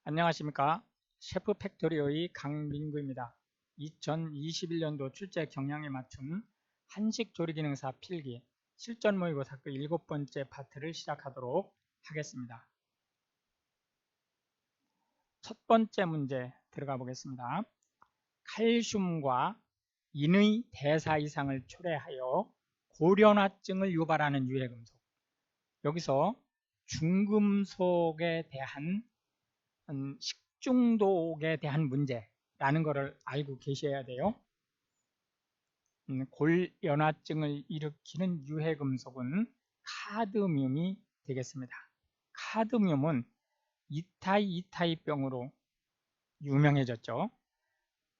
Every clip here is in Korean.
안녕하십니까. 셰프 팩토리의 강민구입니다. 2021년도 출제 경향에 맞춘 한식 조리 기능사 필기 실전 모의고사 그 7번째 파트를 시작하도록 하겠습니다. 첫 번째 문제 들어가 보겠습니다. 칼슘과 인의 대사 이상을 초래하여 고련화증을 유발하는 유해금속. 여기서 중금속에 대한 식중독에 대한 문제라는 것을 알고 계셔야 돼요. 골연화증을 일으키는 유해금속은 카드뮴이 되겠습니다. 카드뮴은 2타입병으로 유명해졌죠.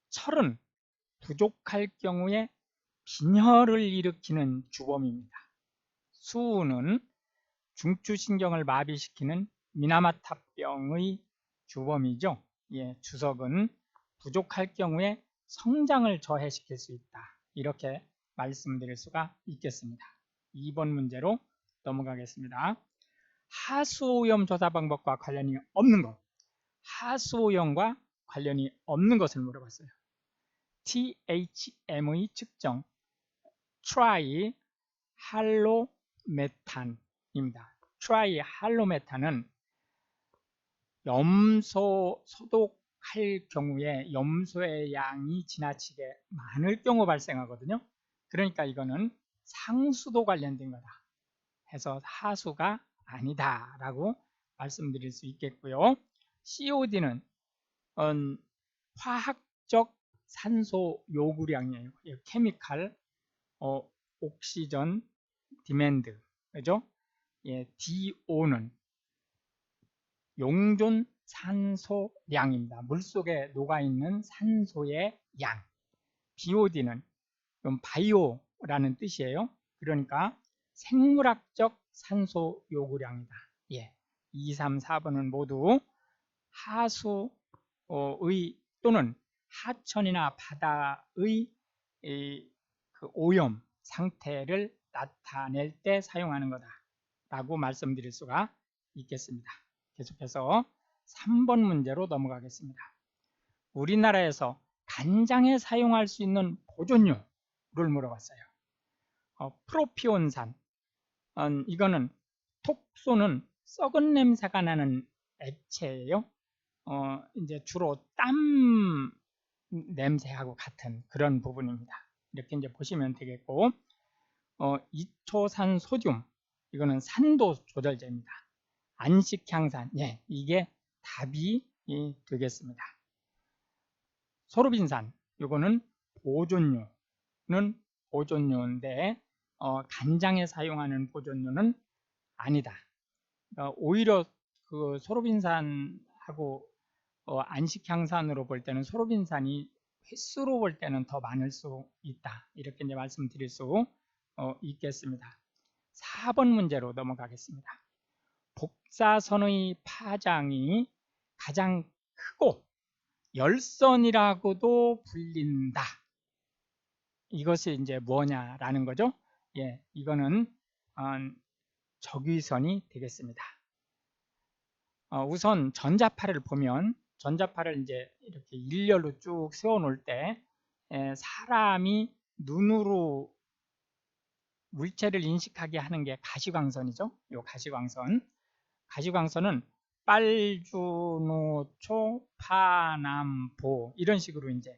철은 부족할 경우에 빈혈을 일으키는 주범입니다. 수은은 중추신경을 마비시키는 미나마타병의 주범이죠. 주석은 부족할 경우에 성장을 저해시킬 수 있다. 이렇게 말씀드릴 수가 있겠습니다. 2번 문제로 넘어가겠습니다. 하수오염 조사 방법과 관련이 없는 것. 하수오염과 관련이 없는 것을 물어봤어요. THM의 측정, 트라이할로메탄입니다. 트라이할로메탄은 염소 소독할 경우에 염소의 양이 지나치게 많을 경우 발생하거든요. 그러니까 이거는 상수도 관련된 거다 해서 하수가 아니다 라고 말씀드릴 수 있겠고요. COD는 화학적 산소 요구량이에요. 케미칼 옥시전 디맨드, 그죠? DO는 용존 산소량입니다. 물속에 녹아있는 산소의 양. BOD는 바이오라는 뜻이에요. 그러니까 생물학적 산소 요구량이다. 2, 3, 4번은 모두 하수의 또는 하천이나 바다의 그 오염 상태를 나타낼 때 사용하는 거다 라고 말씀드릴 수가 있겠습니다. 계속해서 3번 문제로 넘어가겠습니다. 우리나라에서 간장에 사용할 수 있는 보존료를 물어봤어요. 프로피온산, 이거는 톡 쏘는 썩은 냄새가 나는 액체예요. 이제 주로 땀 냄새하고 같은 그런 부분입니다. 이렇게 이제 보시면 되겠고, 이초산 소듐, 이거는 산도 조절제입니다. 안식향산, 이게 답이 되겠습니다. 소르빈산, 이거는 보존료인데 간장에 사용하는 보존료는 아니다. 오히려 그 소르빈산하고 안식향산으로 볼 때는 소르빈산이 횟수로 볼 때는 더 많을 수 있다. 이렇게 이제 말씀드릴 수 있겠습니다. 4번 문제로 넘어가겠습니다. 복사선의 파장이 가장 크고 열선이라고도 불린다. 이것이 이제 뭐냐라는 거죠. 이거는 적위선이 되겠습니다. 우선 전자파를 보면 전자파를 이제 이렇게 일렬로 쭉 세워 놓을 때 사람이 눈으로 물체를 인식하게 하는 게 가시광선이죠. 이 가시광선은 빨주노초 파남보 이런 식으로 이제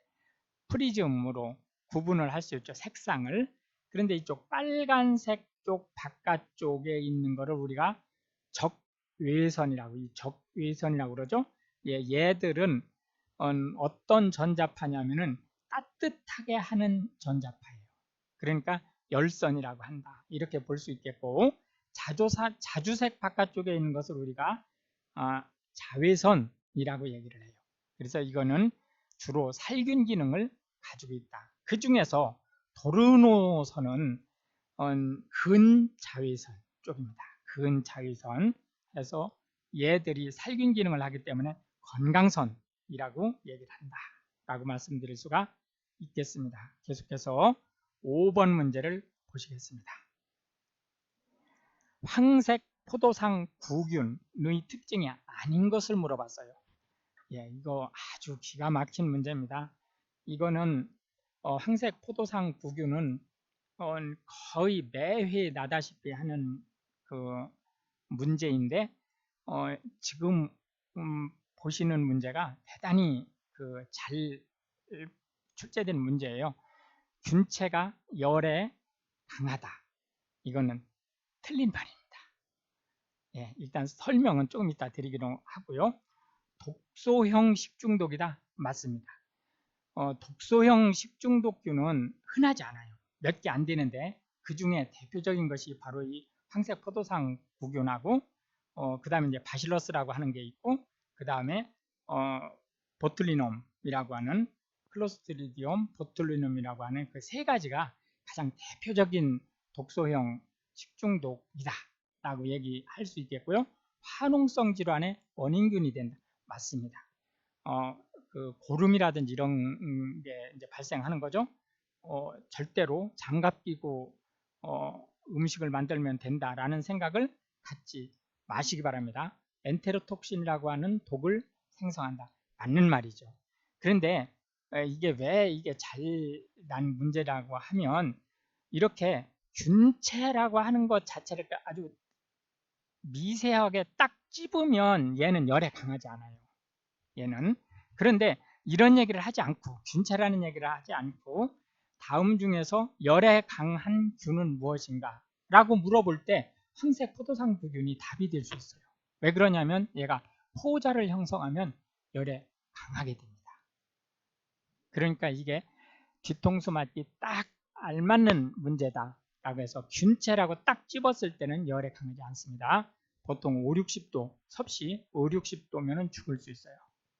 프리즘으로 구분을 할 수 있죠. 색상을. 그런데 이쪽 빨간색 쪽 바깥쪽에 있는 거를 우리가 적외선이라고 그러죠. 얘들은 어떤 전자파냐면은 따뜻하게 하는 전자파예요. 그러니까 열선이라고 한다. 이렇게 볼 수 있겠고, 자주색 바깥쪽에 있는 것을 우리가 자외선이라고 얘기를 해요. 그래서 이거는 주로 살균 기능을 가지고 있다. 그 중에서 도르노선은 근자외선 쪽입니다. 근자외선 해서 얘들이 살균 기능을 하기 때문에 건강선이라고 얘기를 한다 라고 말씀드릴 수가 있겠습니다. 계속해서 5번 문제를 보시겠습니다. 황색 포도상 구균의 특징이 아닌 것을 물어봤어요. 예, 이거 아주 기가 막힌 문제입니다. 이거는 황색 포도상 구균은 거의 매회 나다시피 하는 그 문제인데 지금 보시는 문제가 대단히 잘 출제된 문제예요. 균체가 열에 강하다. 이거는 틀린 말입니다. 예, 일단 설명은 조금 이따 드리기로 하고요. 독소형 식중독이다. 맞습니다. 독소형 식중독균은 흔하지 않아요. 몇 개 안 되는데 그 중에 대표적인 것이 바로 이 황색 포도상 구균하고 그 다음에 이제 바실러스라고 하는 게 있고 그 다음에 보툴리눔이라고 하는 클로스트리디움 보툴리눔이라고 하는 그 세 가지가 가장 대표적인 독소형 식중독이다 라고 얘기할 수 있겠고요. 화농성 질환의 원인균이 된다. 맞습니다. 그 고름이라든지 이런 게 이제 발생하는 거죠. 절대로 장갑 끼고 음식을 만들면 된다라는 생각을 갖지 마시기 바랍니다. 엔테로톡신이라고 하는 독을 생성한다. 맞는 말이죠. 그런데 이게 왜 이게 잘난 문제라고 하면 이렇게 균체라고 하는 것 자체를 아주 미세하게 딱 찝으면 얘는 열에 강하지 않아요. 얘는. 그런데 이런 얘기를 하지 않고 균체라는 얘기를 하지 않고 다음 중에서 열에 강한 균은 무엇인가 라고 물어볼 때 황색 포도상 구균이 답이 될 수 있어요. 왜 그러냐면 얘가 포자를 형성하면 열에 강하게 됩니다. 그러니까 이게 뒤통수 맞기 딱 알맞는 문제다 라고 해서 균체라고 딱 집었을 때는 열에 강하지 않습니다. 보통 5, 60도 섭씨 5, 60도면 죽을 수 있어요.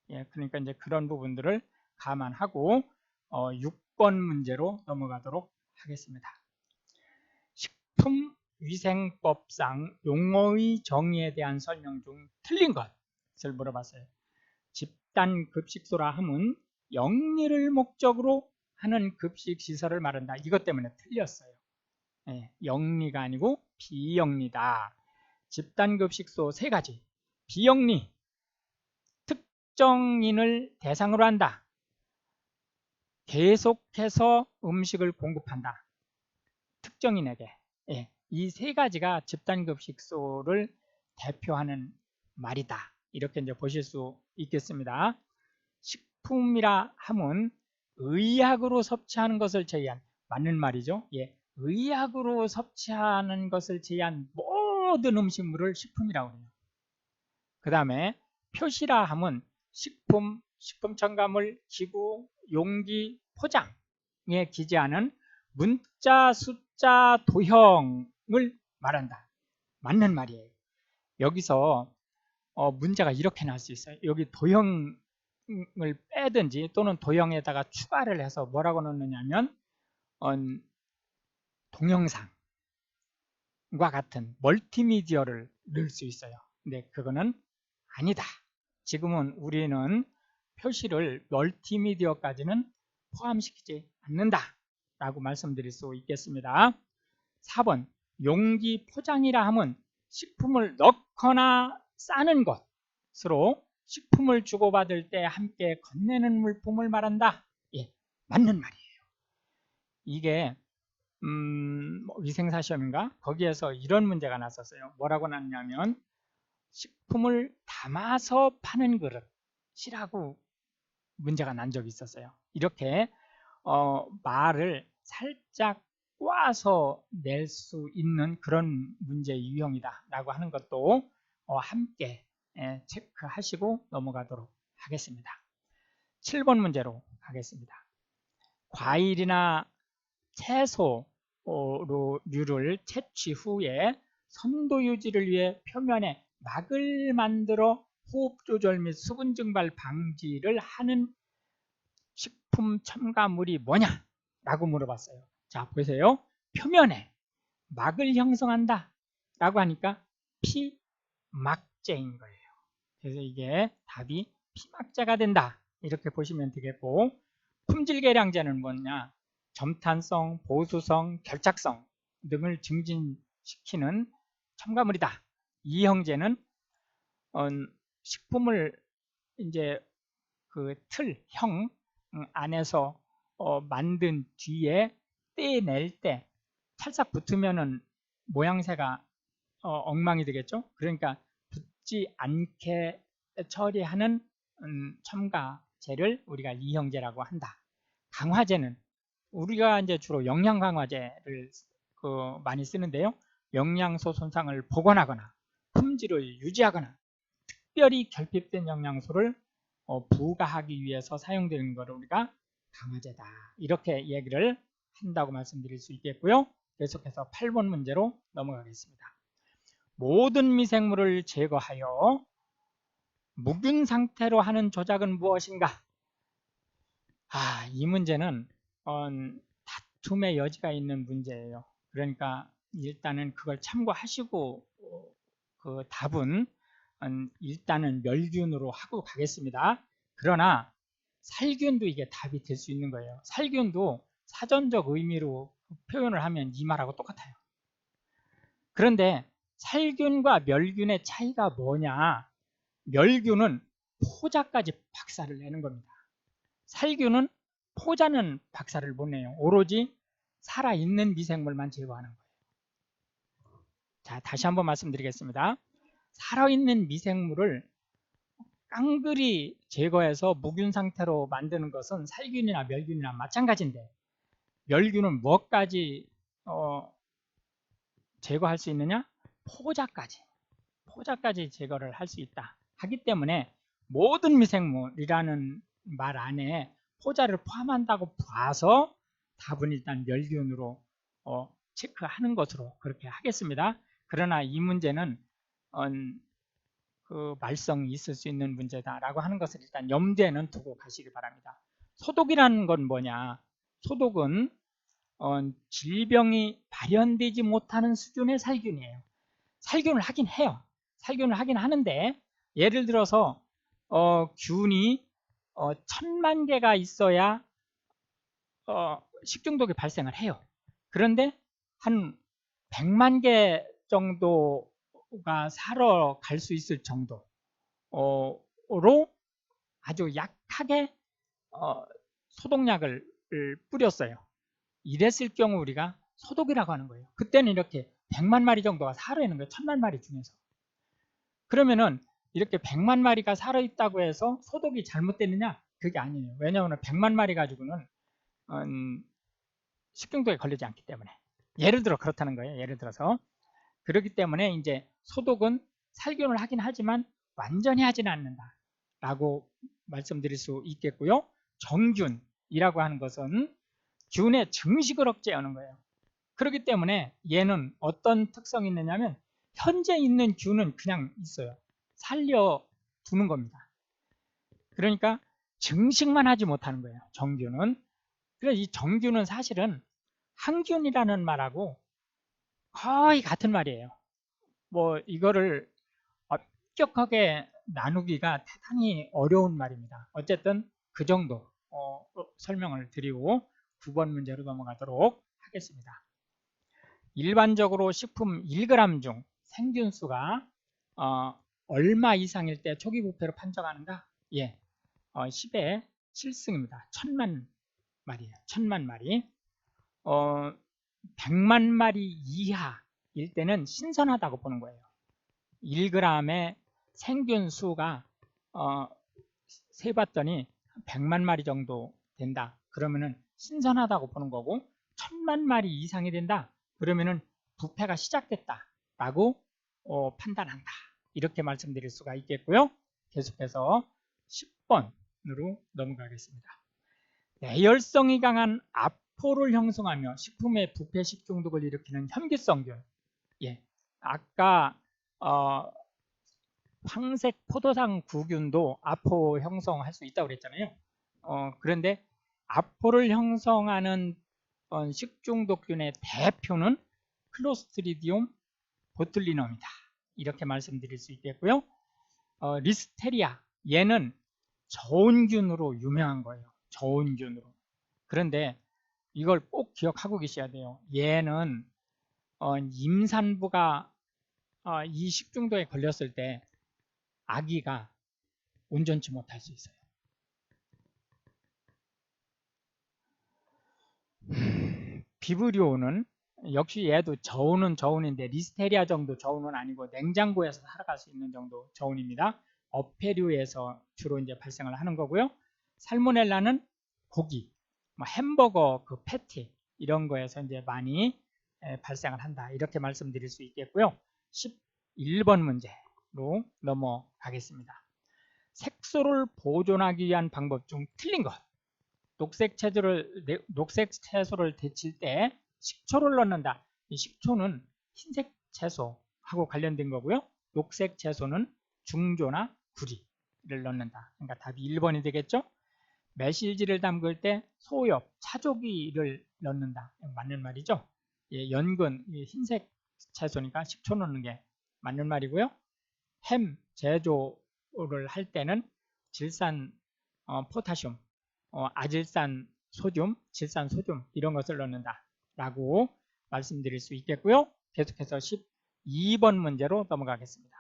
예, 그러니까 이제 그런 부분들을 감안하고 6번 문제로 넘어가도록 하겠습니다. 식품위생법상 용어의 정의에 대한 설명 중 틀린 것을 물어봤어요. 집단급식소라 함은 영리를 목적으로 하는 급식시설을 말한다. 이것 때문에 틀렸어요. 예, 영리가 아니고 비영리다. 집단급식소 세 가지. 비영리, 특정인을 대상으로 한다. 계속해서 음식을 공급한다. 특정인에게. 예, 이 세 가지가 집단급식소를 대표하는 말이다. 이렇게 이제 보실 수 있겠습니다. 식품이라 함은 의약으로 섭취하는 것을 제외한 맞는 말이죠. 예, 의약으로 섭취하는 것을 제외한 모든 음식물을 식품이라고 해요. 그 다음에 표시라 함은 식품, 식품 첨가물, 기구, 용기, 포장에 기재하는 문자, 숫자, 도형을 말한다. 맞는 말이에요. 여기서 문제가 이렇게 나올 수 있어요. 여기 도형을 빼든지 또는 도형에다가 추가를 해서 뭐라고 넣느냐면 동영상과 같은 멀티미디어를 넣을 수 있어요. 근데 그거는 아니다. 지금은 우리는 표시를 멀티미디어까지는 포함시키지 않는다 라고 말씀드릴 수 있겠습니다. 4번 용기 포장이라 함은 식품을 넣거나 싸는 것으로 식품을 주고받을 때 함께 건네는 물품을 말한다. 예, 맞는 말이에요. 이게 위생사 시험인가? 거기에서 이런 문제가 났었어요. 뭐라고 났냐면 식품을 담아서 파는 그릇이라고 문제가 난 적이 있었어요. 이렇게 말을 살짝 꼬아서 낼 수 있는 그런 문제 유형이다 라고 하는 것도 함께 체크하시고 넘어가도록 하겠습니다. 7번 문제로 가겠습니다. 과일이나 채소류를 채취 후에 선도 유지를 위해 표면에 막을 만들어 호흡 조절 및 수분 증발 방지를 하는 식품 첨가물이 뭐냐? 라고 물어봤어요. 자, 보세요. 표면에 막을 형성한다 라고 하니까 피막제인 거예요. 그래서 이게 답이 피막제가 된다. 이렇게 보시면 되겠고, 품질계량제는 뭐냐? 점탄성, 보수성, 결착성 등을 증진시키는 첨가물이다. 이 형제는 식품을 이제 그 형 안에서 만든 뒤에 떼낼 때 찰싹 붙으면은 모양새가 엉망이 되겠죠. 그러니까 붙지 않게 처리하는 첨가제를 우리가 이형제라고 한다. 강화제는 우리가 이제 주로 영양 강화제를 많이 쓰는데요. 영양소 손상을 복원하거나 품질을 유지하거나 특별히 결핍된 영양소를 부과하기 위해서 사용되는 것을 우리가 강화제다. 이렇게 얘기를 한다고 말씀드릴 수 있겠고요. 계속해서 8번 문제로 넘어가겠습니다. 모든 미생물을 제거하여 무균 상태로 하는 조작은 무엇인가? 이 문제는 다툼의 여지가 있는 문제예요. 그러니까 일단은 그걸 참고하시고 그 답은 일단은 멸균으로 하고 가겠습니다. 그러나 살균도 이게 답이 될 수 있는 거예요. 살균도 사전적 의미로 표현을 하면 이 말하고 똑같아요. 그런데 살균과 멸균의 차이가 뭐냐? 멸균은 포자까지 박살을 내는 겁니다. 살균은 포자는 박살을 못 내요. 오로지 살아있는 미생물만 제거하는 거예요. 자, 다시 한번 말씀드리겠습니다. 살아있는 미생물을 깡그리 제거해서 무균 상태로 만드는 것은 살균이나 멸균이나 마찬가지인데, 멸균은 뭐까지 제거할 수 있느냐? 포자까지 제거를 할 수 있다 하기 때문에 모든 미생물이라는 말 안에 포자를 포함한다고 봐서 답은 일단 멸균으로 체크하는 것으로 그렇게 하겠습니다. 그러나 이 문제는 그 말썽이 있을 수 있는 문제다라고 하는 것을 일단 염두에는 두고 가시기 바랍니다. 소독이라는 건 뭐냐? 소독은 질병이 발현되지 못하는 수준의 살균이에요. 살균을 하긴 해요. 살균을 하긴 하는데, 예를 들어서 균이 1000만 개가 있어야 식중독이 발생을 해요. 그런데 한 100만 개 정도가 살아갈 수 있을 정도로 아주 약하게 소독약을 뿌렸어요. 이랬을 경우 우리가 소독이라고 하는 거예요. 그때는 이렇게 100만 마리 정도가 살아있는 거예요. 1000만 마리 중에서. 그러면은 이렇게 100만 마리가 살아있다고 해서 소독이 잘못됐느냐? 그게 아니에요. 왜냐하면 100만 마리 가지고는 식중독에 걸리지 않기 때문에. 예를 들어 그렇다는 거예요. 예를 들어서. 그렇기 때문에 이제 소독은 살균을 하긴 하지만 완전히 하지는 않는다 라고 말씀드릴 수 있겠고요. 정균이라고 하는 것은 균의 증식을 억제하는 거예요. 그렇기 때문에 얘는 어떤 특성이 있느냐면 현재 있는 균은 그냥 있어요. 살려두는 겁니다. 그러니까 증식만 하지 못하는 거예요. 정균은. 그래서 이 정균은 사실은 항균이라는 말하고 거의 같은 말이에요. 뭐 이거를 엄격하게 나누기가 대단히 어려운 말입니다. 어쨌든 그 정도 설명을 드리고 9번 문제로 넘어가도록 하겠습니다. 일반적으로 식품 1g 중 생균수가 얼마 이상일 때 초기 부패로 판정하는가? 예, 10의 7승입니다. 1000만 마리예요. 1000만 마리. 100만 마리 이하일 때는 신선하다고 보는 거예요. 1g의 생균수가 세봤더니 100만 마리 정도 된다. 그러면은 신선하다고 보는 거고, 1000만 마리 이상이 된다. 그러면은 부패가 시작됐다라고 판단한다. 이렇게 말씀드릴 수가 있겠고요. 계속해서 10번으로 넘어가겠습니다. 내열성이 강한 아포를 형성하며 식품의 부패 식중독을 일으키는 현기성균. 예, 아까 황색 포도당 구균도 아포 형성할 수 있다고 그랬잖아요. 그런데 아포를 형성하는 식중독균의 대표는 클로스트리디움 보툴리넘이다. 이렇게 말씀드릴 수 있겠고요. 리스테리아, 얘는 저온균으로 유명한 거예요. 저온균으로. 그런데 이걸 꼭 기억하고 계셔야 돼요. 얘는 임산부가 이 식중독에 걸렸을 때 아기가 온전치 못할 수 있어요. 비브리오는 역시 얘도 저온은 저온인데 리스테리아 정도 저온은 아니고 냉장고에서 살아갈 수 있는 정도 저온입니다. 어패류에서 주로 이제 발생을 하는 거고요. 살모넬라는 고기, 뭐 햄버거 그 패티 이런 거에서 이제 많이 발생을 한다. 이렇게 말씀드릴 수 있겠고요. 11번 문제로 넘어가겠습니다. 색소를 보존하기 위한 방법 중 틀린 것. 녹색 채소를 데칠 때 식초를 넣는다. 이 식초는 흰색 채소하고 관련된 거고요. 녹색 채소는 중조나 구리를 넣는다. 그러니까 답이 1번이 되겠죠. 매실지를 담글 때 소엽, 차조기를 넣는다. 맞는 말이죠. 예, 연근, 흰색 채소니까 식초 넣는 게 맞는 말이고요. 햄 제조를 할 때는 질산 포타슘, 아질산 소듐, 질산 소듐 이런 것을 넣는다 라고 말씀드릴 수 있겠고요. 계속해서 12번 문제로 넘어가겠습니다.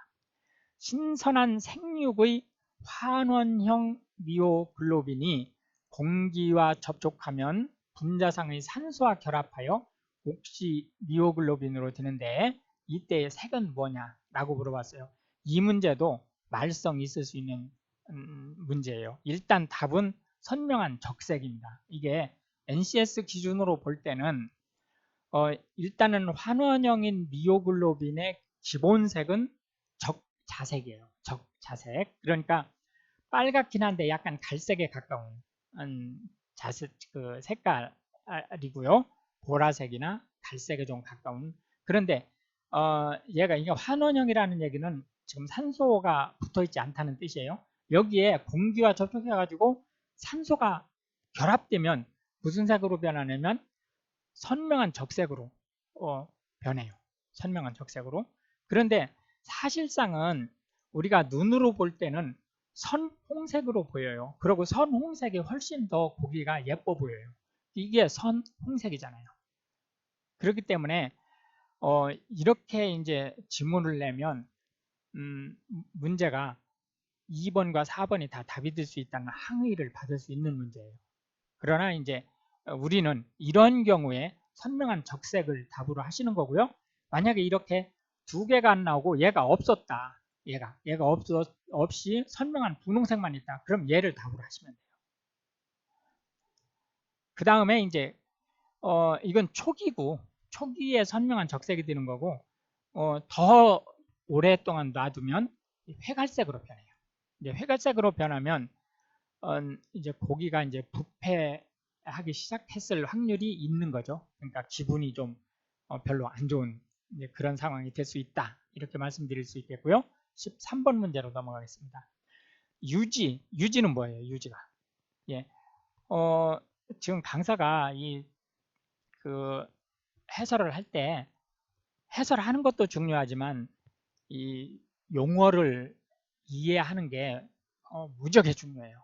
신선한 생육의 환원형 미오글로빈이 공기와 접촉하면 분자상의 산소와 결합하여 옥시 미오글로빈으로 되는데 이때의 색은 뭐냐라고 물어봤어요. 이 문제도 말썽이 있을 수 있는 문제예요. 일단 답은 선명한 적색입니다. 이게 NCS 기준으로 볼 때는 일단은 환원형인 미오글로빈의 기본색은 적자색이에요. 적자색. 그러니까 빨갛긴 한데 약간 갈색에 가까운 그 색깔이고요. 보라색이나 갈색에 좀 가까운. 그런데 얘가 이게 환원형이라는 얘기는 지금 산소가 붙어있지 않다는 뜻이에요. 여기에 공기와 접촉해가지고 산소가 결합되면 무슨 색으로 변하냐면 선명한 적색으로 변해요. 선명한 적색으로. 그런데 사실상은 우리가 눈으로 볼 때는 선홍색으로 보여요. 그리고 선홍색이 훨씬 더 고기가 예뻐 보여요. 이게 선홍색이잖아요. 그렇기 때문에 이렇게 이제 지문을 내면 문제가 2번과 4번이 다 답이 될 수 있다는 항의를 받을 수 있는 문제예요. 그러나 이제 우리는 이런 경우에 선명한 적색을 답으로 하시는 거고요. 만약에 이렇게 두 개가 안 나오고 얘가 없었다. 얘가 없이 선명한 분홍색만 있다. 그럼 얘를 답으로 하시면 돼요. 그 다음에 이제 이건 초기고 초기에 선명한 적색이 되는 거고 더 오랫동안 놔두면 회갈색으로 변해요. 이제 회갈색으로 변하면 이제 고기가 이제 부패하기 시작했을 확률이 있는 거죠. 그러니까 기분이 좀 별로 안 좋은 그런 상황이 될 수 있다. 이렇게 말씀드릴 수 있겠고요. 13번 문제로 넘어가겠습니다. 유지는 뭐예요? 유지가. 예. 지금 강사가 그 해설을 할 때 해설하는 것도 중요하지만 이 용어를 이해하는 게 무지하게 중요해요.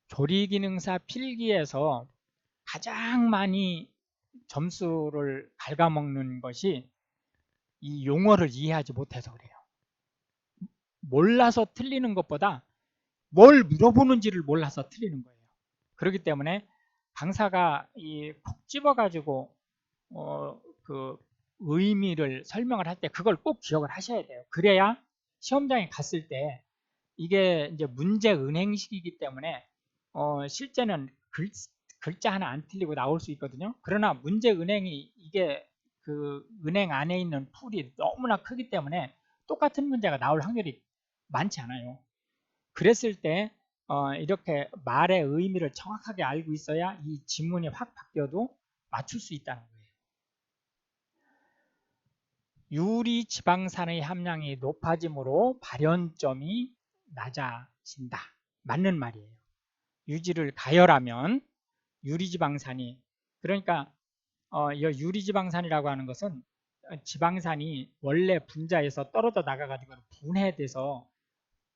조리기능사 필기에서 가장 많이 점수를 갉아먹는 것이 이 용어를 이해하지 못해서 그래요. 몰라서 틀리는 것보다 뭘 물어보는지를 몰라서 틀리는 거예요. 그렇기 때문에 강사가 콕 집어가지고 그 의미를 설명을 할 때 그걸 꼭 기억을 하셔야 돼요. 그래야 시험장에 갔을 때 이게 이제 문제 은행식이기 때문에 실제는 글자 하나 안 틀리고 나올 수 있거든요. 그러나 문제 은행이 이게 그 은행 안에 있는 풀이 너무나 크기 때문에 똑같은 문제가 나올 확률이 많지 않아요. 그랬을 때 이렇게 말의 의미를 정확하게 알고 있어야 이 지문이 확 바뀌어도 맞출 수 있다는 거예요. 유리지방산의 함량이 높아짐으로 발연점이 낮아진다. 맞는 말이에요. 유지를 가열하면 유리지방산이, 그러니까 유리지방산이라고 하는 것은 지방산이 원래 분자에서 떨어져 나가가지고 분해돼서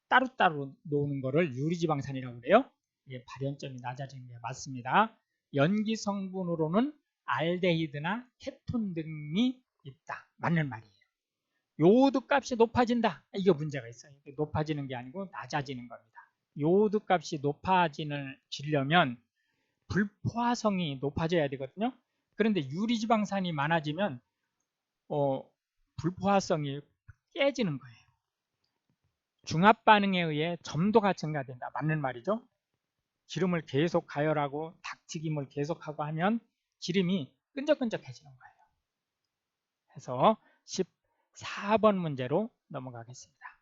따로따로 놓는 거를 유리지방산이라고 그래요. 예, 발연점이 낮아지는 게 맞습니다. 연기 성분으로는 알데히드나 케톤 등이 있다. 맞는 말이에요. 요오드 값이 높아진다. 이게 문제가 있어요. 높아지는 게 아니고 낮아지는 겁니다. 요오드 값이 높아지려면 불포화성이 높아져야 되거든요. 그런데 유리지방산이 많아지면 불포화성이 깨지는 거예요. 중합반응에 의해 점도가 증가된다. 맞는 말이죠. 기름을 계속 가열하고 닭튀김을 계속하고 하면 기름이 끈적끈적해지는 거예요. 해서 14번 문제로 넘어가겠습니다.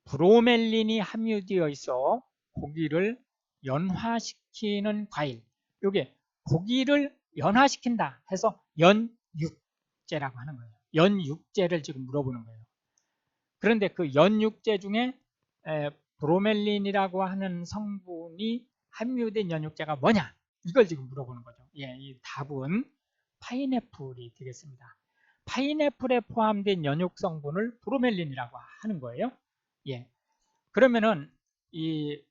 브로멜린이 함유되어 있어 고기를 연화시키는 과일. 이게 고기를 연화시킨다 해서 연육제라고 하는 거예요. 연육제를 지금 물어보는 거예요. 그런데 그 연육제 중에 브로멜린이라고 하는 성분이 함유된 연육제가 뭐냐? 이걸 지금 물어보는 거죠. 예, 이 답은 파인애플이 되겠습니다. 파인애플에 포함된 연육 성분을 브로멜린이라고 하는 거예요. 예. 그러면은 이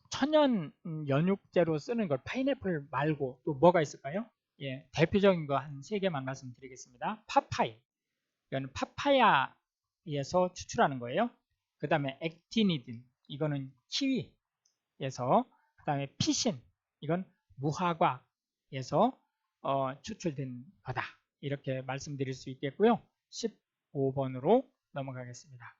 천연 연육제로 쓰는 걸 파인애플 말고 또 뭐가 있을까요? 예, 대표적인 거 한 3개만 말씀드리겠습니다. 파파이. 이거는 파파야에서 추출하는 거예요. 그 다음에 액티니딘. 이거는 키위에서. 그 다음에 피신. 이건 무화과에서 추출된 거다. 이렇게 말씀드릴 수 있겠고요. 15번으로 넘어가겠습니다.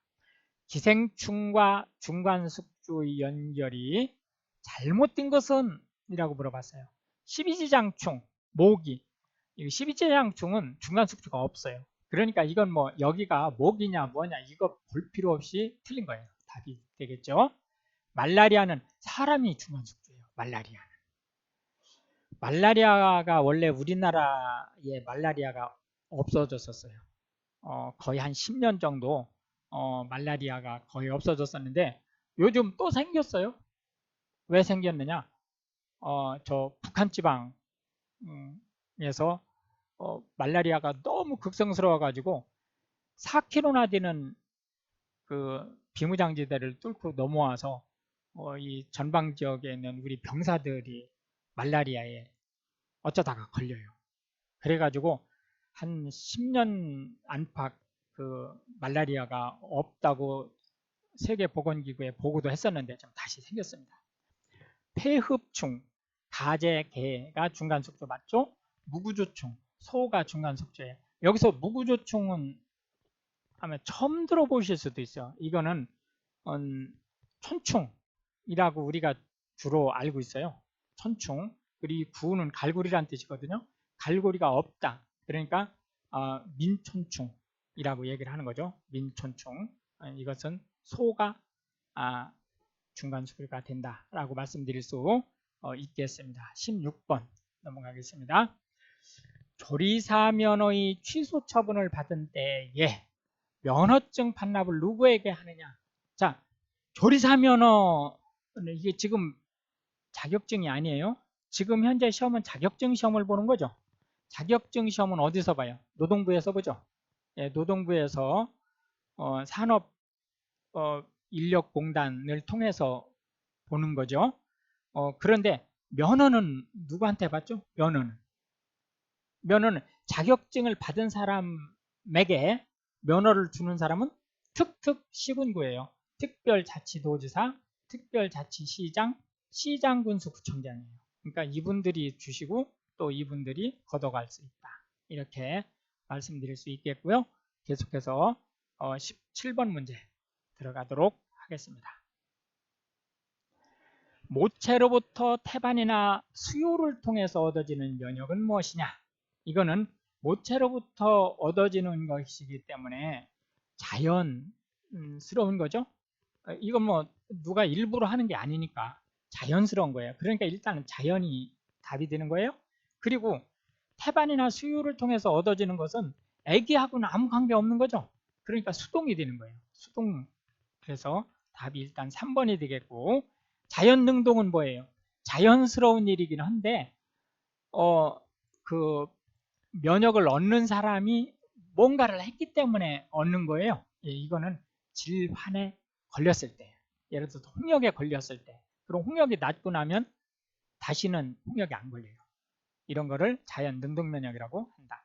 기생충과 중간숙주의 연결이 잘못된 것은? 이라고 물어봤어요. 12지장충, 모기. 12지장충은 중간숙주가 없어요. 그러니까 이건 뭐 여기가 모기냐 뭐냐 이거 볼 필요 없이 틀린 거예요. 답이 되겠죠. 말라리아는 사람이 중간숙주예요. 말라리아가 원래 우리나라에 말라리아가 없어졌었어요. 거의 한 10년 정도 말라리아가 거의 없어졌었는데 요즘 또 생겼어요. 왜 생겼느냐? 저 북한 지방에서 말라리아가 너무 극성스러워 가지고 4km나 되는 그 비무장지대를 뚫고 넘어와서 이 전방 지역에 있는 우리 병사들이 말라리아에 어쩌다가 걸려요. 그래가지고 한 10년 안팎 그 말라리아가 없다고 세계보건기구에 보고도 했었는데 좀 다시 생겼습니다. 폐흡충, 가재개가 중간숙주 맞죠? 무구조충, 소가 중간숙주예요. 여기서 무구조충은 아마 처음 들어보실 수도 있어요. 이거는 천충이라고 우리가 주로 알고 있어요. 천충. 그리고 구는 갈고리란 뜻이거든요. 갈고리가 없다. 그러니까 민천충이라고 얘기를 하는 거죠. 민천충. 이것은 소가 중간숙주가 된다라고 말씀드릴 수 있겠습니다. 16번 넘어가겠습니다. 조리사 면허의 취소 처분을 받은 때에 면허증 반납을 누구에게 하느냐? 자, 조리사 면허는 이게 지금 자격증이 아니에요. 지금 현재 시험은 자격증 시험을 보는 거죠. 자격증 시험은 어디서 봐요? 노동부에서 보죠. 예, 노동부에서 산업 인력공단을 통해서 보는 거죠. 그런데 면허는 누구한테 받죠? 면허는 자격증을 받은 사람에게 면허를 주는 사람은 특특시군구예요. 특별자치도지사, 특별자치시장, 시장군수구청장이에요. 그러니까 이분들이 주시고 또 이분들이 걷어갈 수 있다. 이렇게 말씀드릴 수 있겠고요. 계속해서 17번 문제 들어가도록 하겠습니다. 모체로부터 태반이나 수요를 통해서 얻어지는 면역은 무엇이냐? 이거는 모체로부터 얻어지는 것이기 때문에 자연스러운 거죠. 이건 뭐 누가 일부러 하는 게 아니니까 자연스러운 거예요. 그러니까 일단은 자연이 답이 되는 거예요. 그리고 태반이나 수유를 통해서 얻어지는 것은 애기하고는 아무 관계 없는 거죠. 그러니까 수동이 되는 거예요. 수동. 그래서 답이 일단 3번이 되겠고, 자연능동은 뭐예요? 자연스러운 일이긴 한데 그 면역을 얻는 사람이 뭔가를 했기 때문에 얻는 거예요. 예, 이거는 질환에 걸렸을 때, 예를 들어서 홍역에 걸렸을 때, 그럼 홍역이 낫고 나면 다시는 홍역이 안 걸려요. 이런 거를 자연 능동면역이라고 한다.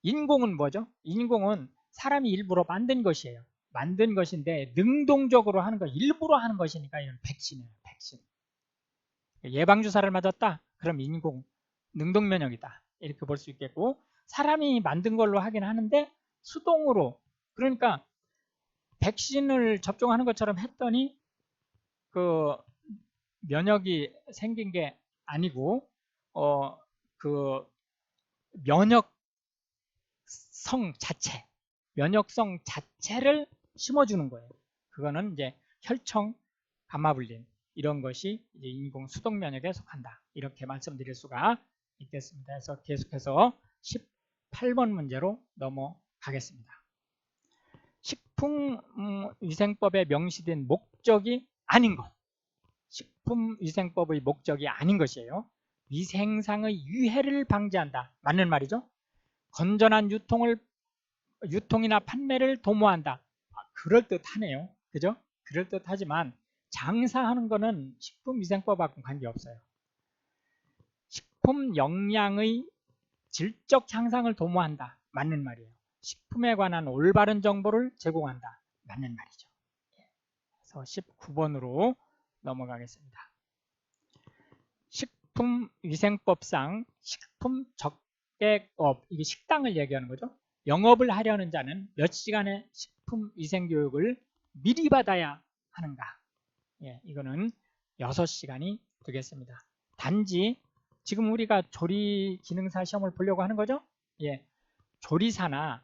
인공은 뭐죠? 인공은 사람이 일부러 만든 것이에요. 만든 것인데 능동적으로 하는 거, 일부러 하는 것이니까 이건 백신이에요. 백신. 예방주사를 맞았다? 그럼 인공 능동면역이다. 이렇게 볼 수 있겠고, 사람이 만든 걸로 하긴 하는데 수동으로, 그러니까 백신을 접종하는 것처럼 했더니 그 면역이 생긴 게 아니고 그 면역성 면역성 자체를 심어주는 거예요. 그거는 이제 혈청 가마불린 이런 것이 이제 인공 수동 면역에 속한다. 이렇게 말씀드릴 수가 있겠습니다. 그래서 계속해서 18번 문제로 넘어가겠습니다. 식품위생법에 명시된 목적이 아닌 것. 식품위생법의 목적이 아닌 것이에요. 위생상의 유해를 방지한다. 맞는 말이죠. 건전한 유통이나 판매를 도모한다. 그럴듯하네요. 그죠? 그럴듯하지만 장사하는 거는 식품위생법하고는 관계없어요. 식품 영양의 질적 향상을 도모한다. 맞는 말이에요. 식품에 관한 올바른 정보를 제공한다. 맞는 말이죠. 그래서 19번으로 넘어가겠습니다. 식품위생법상 식품적객업, 이게 식당을 얘기하는 거죠. 영업을 하려는 자는 몇 시간의 식품위생교육을 미리 받아야 하는가? 예, 이거는 6시간이 되겠습니다. 단지 지금 우리가 조리 기능사 시험을 보려고 하는 거죠. 예, 조리사나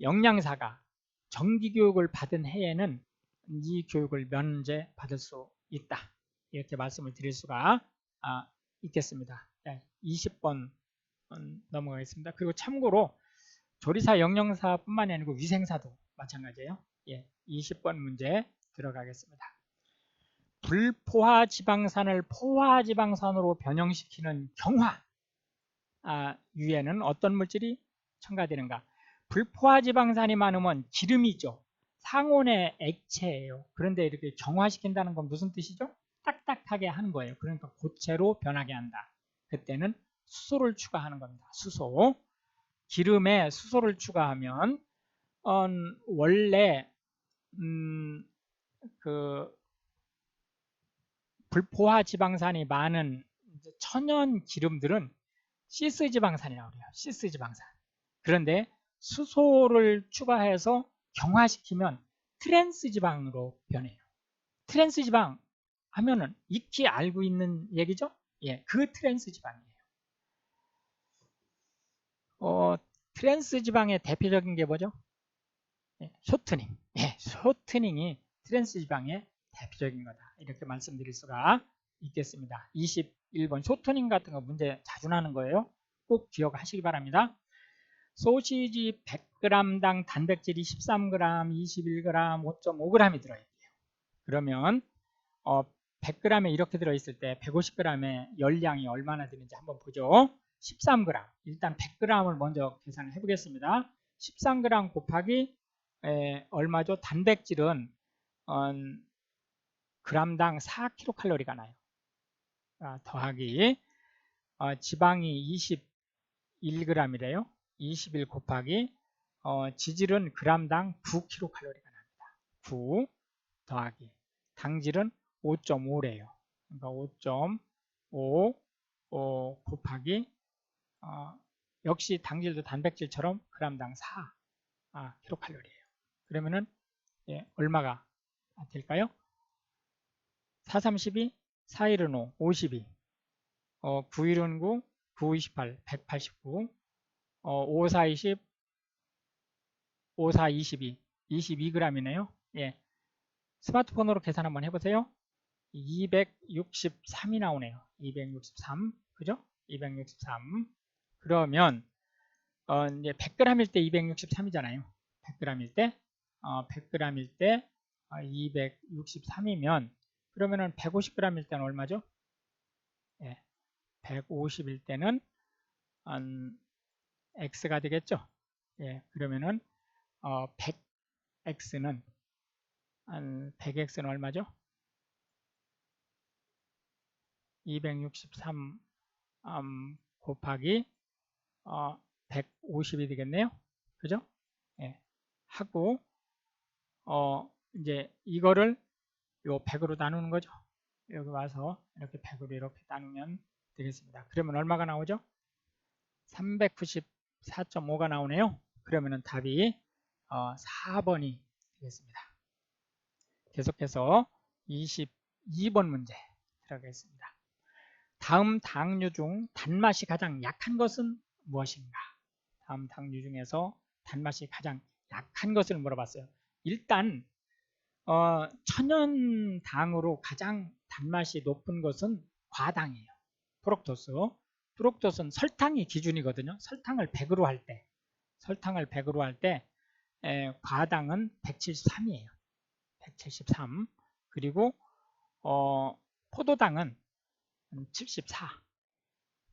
영양사가 정기교육을 받은 해에는 이 교육을 면제받을 수 있다. 이렇게 말씀을 드릴 수가 있겠습니다. 20번 넘어가겠습니다. 그리고 참고로 조리사, 영양사뿐만이 아니고 위생사도 마찬가지예요. 예, 20번 문제 들어가겠습니다. 불포화 지방산을 포화 지방산으로 변형시키는 경화 유에는 어떤 물질이 첨가되는가? 불포화 지방산이 많으면 기름이죠. 상온의 액체예요. 그런데 이렇게 경화시킨다는 건 무슨 뜻이죠? 딱딱하게 하는 거예요. 그러니까 고체로 변하게 한다. 그때는 수소를 추가하는 겁니다. 수소. 기름에 수소를 추가하면 원래 그 불포화 지방산이 많은 천연 기름들은 시스 지방산이라고 그래요. 시스 지방산. 그런데 수소를 추가해서 경화시키면 트랜스 지방으로 변해요. 트랜스 지방 하면은 익히 알고 있는 얘기죠? 예, 그 트랜스 지방이에요. 트랜스 지방의 대표적인 게 뭐죠? 예, 쇼트닝. 예, 쇼트닝이 트랜스 지방의 대표적인 거다. 이렇게 말씀드릴 수가 있겠습니다. 21번 쇼트닝 같은 거 문제 자주 나는 거예요. 꼭 기억하시기 바랍니다. 소시지 100g당 단백질이 13g, 21g, 5.5g이 들어있대요. 그러면 100g에 이렇게 들어있을 때 150g의 열량이 얼마나 되는지 한번 보죠. 13g. 일단 100g을 먼저 계산을 해보겠습니다. 13g 곱하기 얼마죠? 단백질은 g당 4kcal가 나요. 더하기 지방이 21g이래요. 21 곱하기 지질은 g당 9kcal가 납니다. 9 더하기 당질은 5.5래요. 그러니까 5.5 곱하기 역시 당질도 단백질처럼 g당 4kcal예요. 그러면은 얼마가 될까요? 4, 32, 4, 1은 5, 52, 9, 1은 9, 9, 28, 189, 5, 4, 20, 5, 4, 22, 22g이네요. 예. 스마트폰으로 계산 한번 해보세요. 263이 나오네요. 263. 그죠? 263. 그러면, 이제 100g일 때 263이잖아요. 100g일 때, 100g일 때 263이면, 그러면은 150g일 때는 얼마죠? 예. 150일 때는, X가 되겠죠? 예. 그러면은, 100X는, 100X는 얼마죠? 263 곱하기 150이 되겠네요. 그죠? 예. 하고 이제 이거를 요 100으로 나누는 거죠. 여기 와서 이렇게 100으로 이렇게 나누면 되겠습니다. 그러면 얼마가 나오죠? 394.5가 나오네요. 그러면은 답이 4번이 되겠습니다. 계속해서 22번 문제 들어가겠습니다. 다음 당류 중 단맛이 가장 약한 것은 무엇인가? 다음 당류 중에서 단맛이 가장 약한 것을 물어봤어요. 일단 천연당으로 가장 단맛이 높은 것은 과당이에요. 프록토스. 프록토스는 설탕이 기준이거든요. 설탕을 100으로 할 때 과당은 173이에요. 173. 그리고 포도당은 74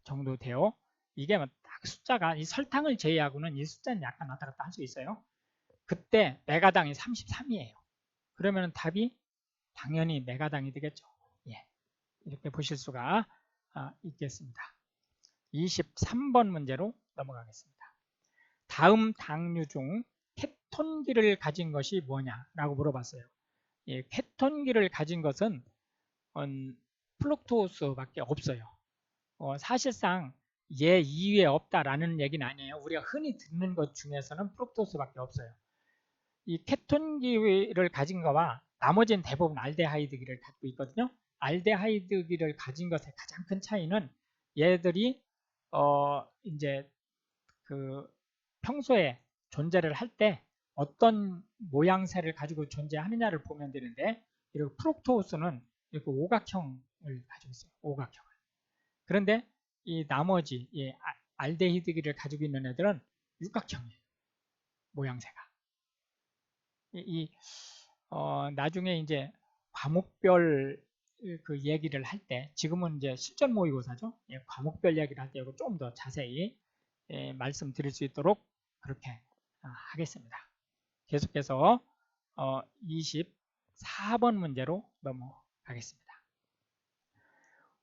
정도 돼요. 이게 딱 숫자가 이 설탕을 제외하고는 이 숫자는 약간 왔다 갔다 할 수 있어요. 그때 메가당이 33이에요. 그러면 답이 당연히 메가당이 되겠죠. 예, 이렇게 보실 수가 있겠습니다. 23번 문제로 넘어가겠습니다. 다음 당류 중 케톤기를 가진 것이 뭐냐라고 물어봤어요. 예, 케톤기를 가진 것은 플룩토스밖에 없어요. 사실상 얘 이외에 없다라는 얘기는 아니에요. 우리가 흔히 듣는 것 중에서는 프룩토스밖에 없어요. 이 케톤기를 가진 거와 나머지는 대부분 알데하이드기를 갖고 있거든요. 알데하이드기를 가진 것의 가장 큰 차이는 얘들이 이제 그 평소에 존재를 할 때 어떤 모양새를 가지고 존재하느냐를 보면 되는데, 이렇게 프룩토스는 이렇게 오각형을 가지고 있어요. 오각형을. 그런데 이 나머지 알데히드기를 가지고 있는 애들은 육각형이에요. 모양새가. 나중에 이제 과목별 그 얘기를 할 때, 지금은 이제 실전 모의고사죠. 과목별 얘기를 할 때 이거 좀 더 자세히 말씀드릴 수 있도록 그렇게 하겠습니다. 계속해서 24번 문제로 넘어가겠습니다.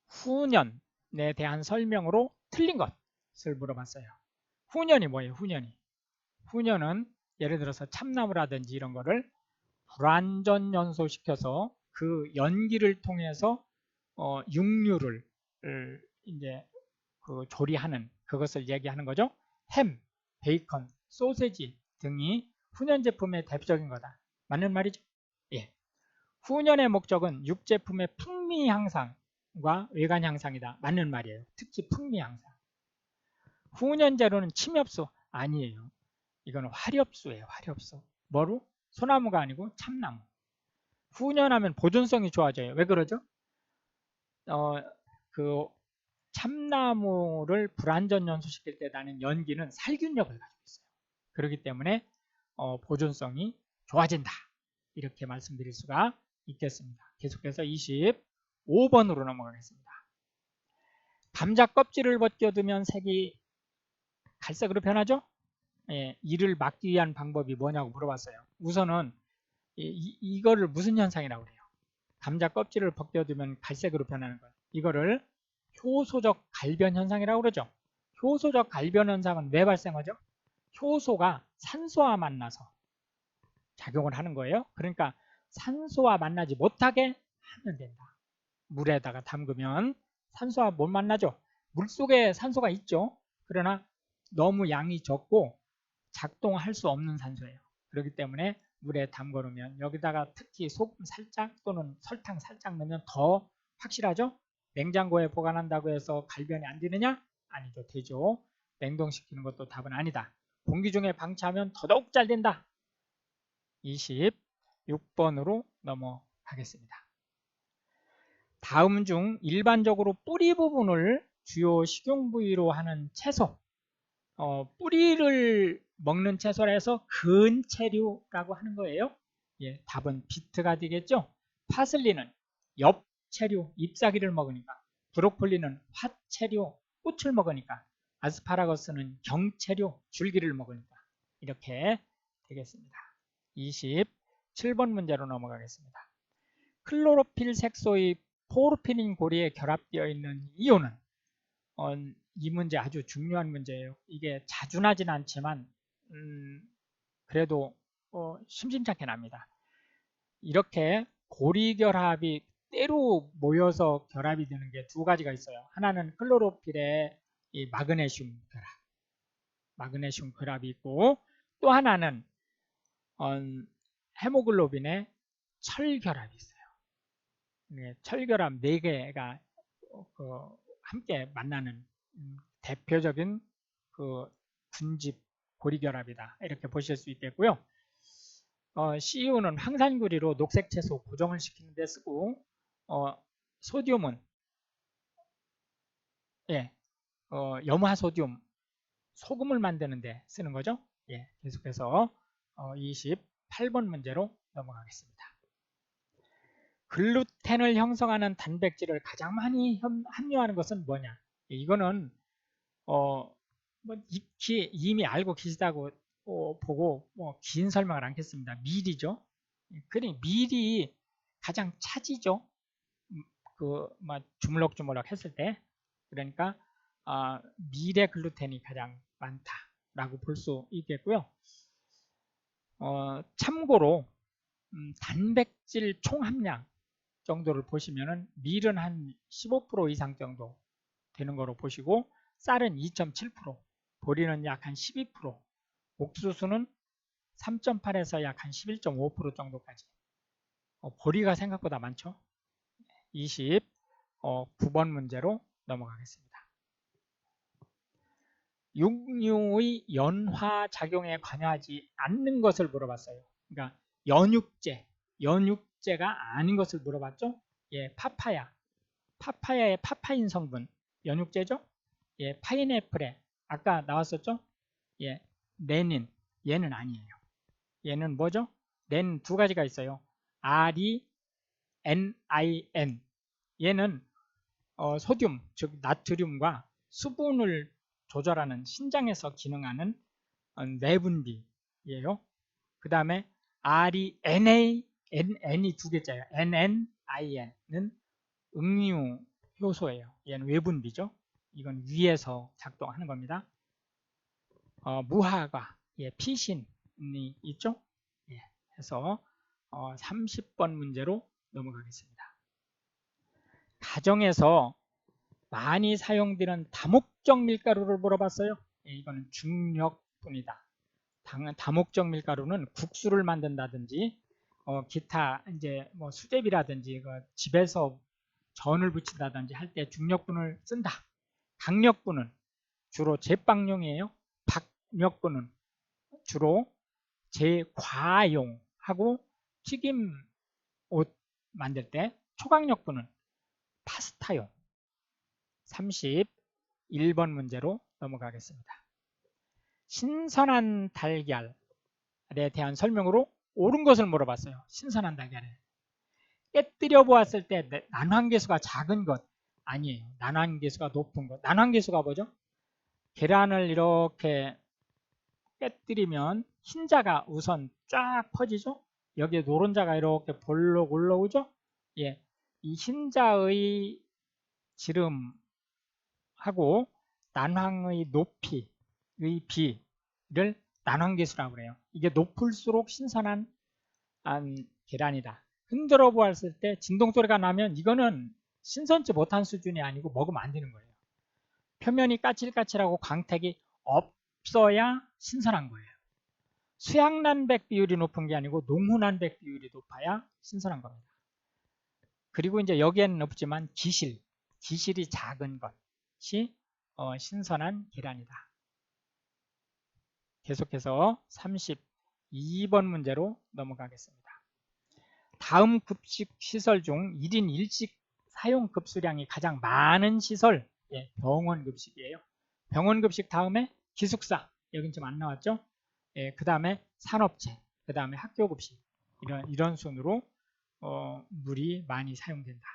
후년에 대한 설명으로 틀린 것을 물어봤어요. 후년이 뭐예요? 후년은 예를 들어서 참나무라든지 이런 거를 불완전 연소시켜서 그 연기를 통해서 육류를 이제 그 조리하는 그것을 얘기하는 거죠. 햄, 베이컨, 소세지 등이 후년 제품의 대표적인 거다. 맞는 말이죠? 예. 후년의 목적은 육제품의 풍미 향상과 외관 향상이다. 맞는 말이에요. 특히 풍미 향상. 후년 재료는 침엽수 아니에요. 이거는 화렵수예요. 화렵수. 뭐로? 소나무가 아니고 참나무. 후년하면 보존성이 좋아져요. 왜 그러죠? 그 참나무를 불완전 연소시킬 때 나는 연기는 살균력을 가지고 있어요. 그렇기 때문에 보존성이 좋아진다. 이렇게 말씀드릴 수가 있겠습니다. 계속해서 25번으로 넘어가겠습니다. 감자 껍질을 벗겨두면 색이 갈색으로 변하죠? 예, 이를 막기 위한 방법이 뭐냐고 물어봤어요. 우선은 이거를 무슨 현상이라고 그래요? 감자 껍질을 벗겨두면 갈색으로 변하는 거예요. 이거를 효소적 갈변 현상이라고 그러죠. 효소적 갈변 현상은 왜 발생하죠? 효소가 산소와 만나서 작용을 하는 거예요. 그러니까 산소와 만나지 못하게 하면 된다. 물에다가 담그면 산소와 못 만나죠. 물속에 산소가 있죠. 그러나 너무 양이 적고 작동할 수 없는 산소예요. 그렇기 때문에 물에 담궈 놓으면, 여기다가 특히 소금 살짝 또는 설탕 살짝 넣으면 더 확실하죠. 냉장고에 보관한다고 해서 갈변이 안 되느냐? 아니죠. 되죠. 냉동시키는 것도 답은 아니다. 공기 중에 방치하면 더더욱 잘 된다. 26번으로 넘어가겠습니다. 다음 중 일반적으로 뿌리 부분을 주요 식용 부위로 하는 채소, 뿌리를 먹는 채소라 해서 근체류라고 하는 거예요. 예, 답은 비트가 되겠죠. 파슬리는 엽체류, 잎사귀를 먹으니까, 브로콜리는 화체류, 꽃을 먹으니까, 아스파라거스는 경체류, 줄기를 먹으니까, 이렇게 되겠습니다. 27번 문제로 넘어가겠습니다. 클로로필 색소의 포르피닌 고리에 결합되어 있는 이온은, 이 문제 아주 중요한 문제예요. 이게 자주 나진 않지만 그래도 심심찮게 납니다. 이렇게 고리 결합이 때로 모여서 결합이 되는 게 두 가지가 있어요. 하나는 클로로필의 이 마그네슘 결합, 마그네슘 결합이 있고, 또 하나는 헤모글로빈에 철결합이 있어요. 철결합 4개가 함께 만나는 대표적인 군집 고리결합이다, 이렇게 보실 수 있겠고요. CU는 황산구리로 녹색 채소 고정을 시키는 데 쓰고, 소듐은 염화소듐 소금을 만드는 데 쓰는 거죠. 계속해서 28번 문제로 넘어가겠습니다. 글루텐을 형성하는 단백질을 가장 많이 함유하는 것은 뭐냐? 이거는 익히 이미 알고 계시다고 보고 긴 설명을 않겠습니다. 밀이죠. 그러니 밀이 가장 차지죠. 주물럭주물럭 했을 때. 그러니까 밀의 글루텐이 가장 많다라고 볼 수 있겠고요. 참고로 단백질 총함량 정도를 보시면은 밀은 한 15% 이상 정도 되는 거로 보시고, 쌀은 2.7%, 보리는 약 한 12%, 옥수수는 3.8에서 약 한 11.5% 정도까지. 보리가 생각보다 많죠. 29번 문제로 넘어가겠습니다. 육류의 연화작용에 관여하지 않는 것을 물어봤어요. 그러니까 연육제가 아닌 것을 물어봤죠. 파파야의 파파인 성분 연육제죠. 파인애플에 아까 나왔었죠. 레닌, 얘는 아니에요. 얘는 뭐죠? 레닌 2가지가 있어요. RENIN. 얘는 소듐, 즉 나트륨과 수분을 조절하는 신장에서 기능하는 내분비예요. 그 다음에 RENA, N이 2개짜예요. NNIN은 응유 효소예요. 얘는 외분비죠. 이건 위에서 작동하는 겁니다. 무화과, 피신이 있죠. 해서 30번 문제로 넘어가겠습니다. 가정에서 많이 사용되는 다목적 밀가루를 물어봤어요. 이거는 중력분이다. 다목적 밀가루는 국수를 만든다든지 기타 이제 수제비라든지 집에서 전을 부친다든지 할 때 중력분을 쓴다. 강력분은 주로 제빵용이에요. 박력분은 주로 제과용하고 튀김 옷 만들 때, 초강력분은 파스타용. 31번 문제로 넘어가겠습니다. 신선한 달걀에 대한 설명으로 옳은 것을 물어봤어요. 신선한 달걀에 깨뜨려 보았을 때 난황계수가 작은 것 아니에요. 난황계수가 높은 것. 난황계수가 뭐죠? 계란을 이렇게 깨뜨리면 흰자가 우선 쫙 퍼지죠. 여기에 노른자가 이렇게 볼록 올라오죠. 이 흰자의 지름하고 난황의 높이의 비를 난황계수라고 그래요. 이게 높을수록 신선한 계란이다. 흔들어 보았을 때 진동소리가 나면 이거는 신선치 못한 수준이 아니고 먹으면 안 되는 거예요. 표면이 까칠까칠하고 광택이 없어야 신선한 거예요. 수양난백 비율이 높은 게 아니고 농후난백 비율이 높아야 신선한 겁니다. 그리고 이제 여기에는 없지만 기실이 작은 것이 신선한 계란이다. 계속해서 32번 문제로 넘어가겠습니다. 다음 급식 시설 중 1인 1식 사용 급수량이 가장 많은 시설, 병원 급식이에요. 병원 급식 다음에 기숙사, 여긴 좀 안 나왔죠? 그 다음에 산업체, 그 다음에 학교 급식, 이런 순으로 물이 많이 사용된다.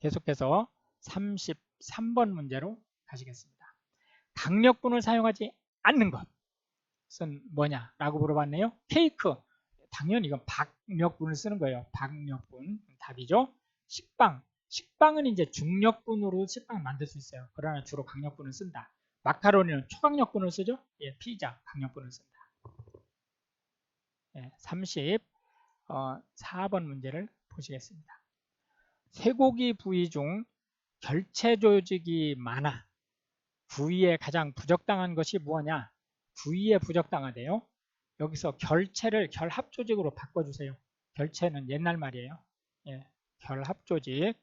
계속해서 33번 문제로 가시겠습니다. 강력분을 사용하지 않는 것은 뭐냐라고 물어봤네요. 케이크, 당연히 이건 박력분을 쓰는 거예요. 박력분 답이죠. 식빵은 이제 중력분으로 식빵을 만들 수 있어요. 그러나 주로 강력분을 쓴다. 마카로니는 초강력분을 쓰죠. 피자 강력분을 쓴다. 34번 문제를 보시겠습니다. 쇠고기 부위 중 결체 조직이 많아 구이에 가장 부적당한 것이 무엇냐? 구이에 부적당하대요. 여기서 결체를 결합조직으로 바꿔주세요. 결체는 옛날 말이에요. 예, 결합조직.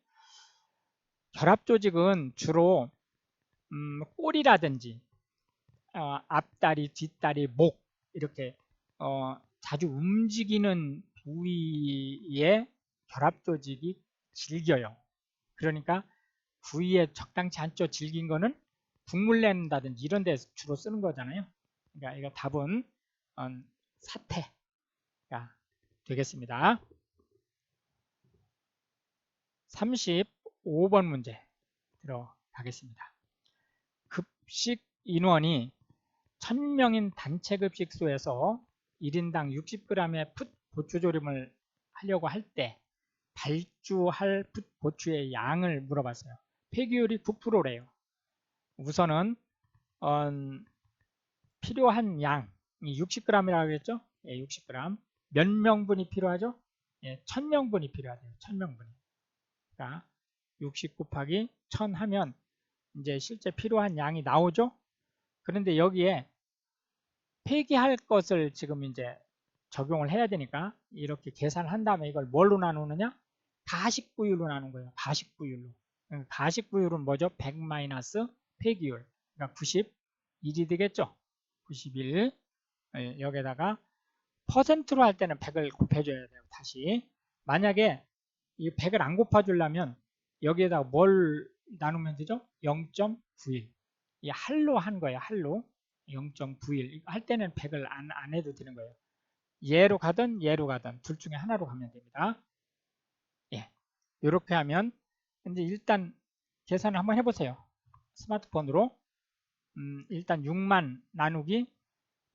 결합조직은 주로 꼬리라든지 앞다리, 뒷다리, 목 이렇게 자주 움직이는 부위에 결합조직이 질겨요. 그러니까 부위에 적당치 않죠. 질긴 거는 국물 낸다든지 이런 데 주로 쓰는 거잖아요. 그러니까 이거 답은 사태가 되겠습니다. 35번 문제 들어가겠습니다. 급식 인원이 1000명인 단체 급식소에서 1인당 60g의 풋 고추조림을 하려고 할 때 발주할 풋 고추의 양을 물어봤어요. 폐기율이 9%래요. 우선은 필요한 양이 60g이라고 했죠? 예, 60g. 몇 명분이 필요하죠? 예, 1000명분이 필요하대요. 1000명분이. 그러니까 60 곱하기 1000 하면 이제 실제 필요한 양이 나오죠? 그런데 여기에 폐기할 것을 지금 이제 적용을 해야 되니까 이렇게 계산을 한 다음에 이걸 뭘로 나누느냐? 가식부율로 나눈 거예요. 가식부율로. 가식부율은 뭐죠? 100 마이너스 폐기율. 그러니까 91이 되겠죠? 91. 여기에다가 퍼센트로 할 때는 100을 곱해줘야 돼요. 다시. 만약에 이 100을 안 곱해주려면 여기에다가 뭘 나누면 되죠? 0.91. 이 할로 한 거예요. 할로. 0.91. 할 때는 100을 안 해도 되는 거예요. 얘로 가든 얘로 가든 둘 중에 하나로 가면 됩니다. 예. 이렇게 하면 이제 일단 계산을 한번 해보세요. 스마트폰으로. 일단 6만 나누기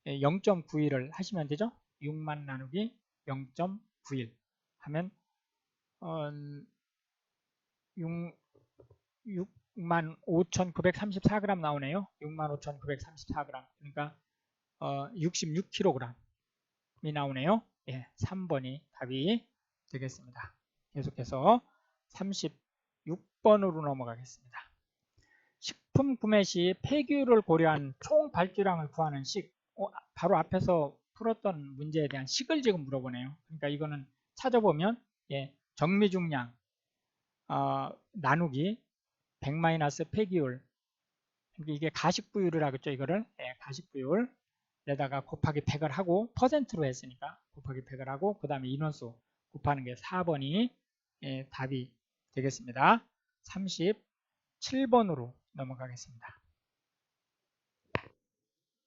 0.91을 하시면 되죠. 6만 나누기 0.91 하면 65,934g 나오네요. 65,934g. 그러니까 66kg이 나오네요. 예, 3번이 답이 되겠습니다. 계속해서 36번으로 넘어가겠습니다. 식품 구매 시 폐기율을 고려한 총 발주량을 구하는 식. 바로 앞에서 풀었던 문제에 대한 식을 지금 물어보네요. 그러니까 이거는 찾아보면 예, 정미중량 나누기 100- 폐기율. 이게 가식부율을 하겠죠. 이거를 예, 가식부율에다가 곱하기 100을 하고 퍼센트로 했으니까 곱하기 100을 하고 그 다음에 인원수 곱하는 게 4번이 예, 답이 되겠습니다. 37번으로 넘어가겠습니다.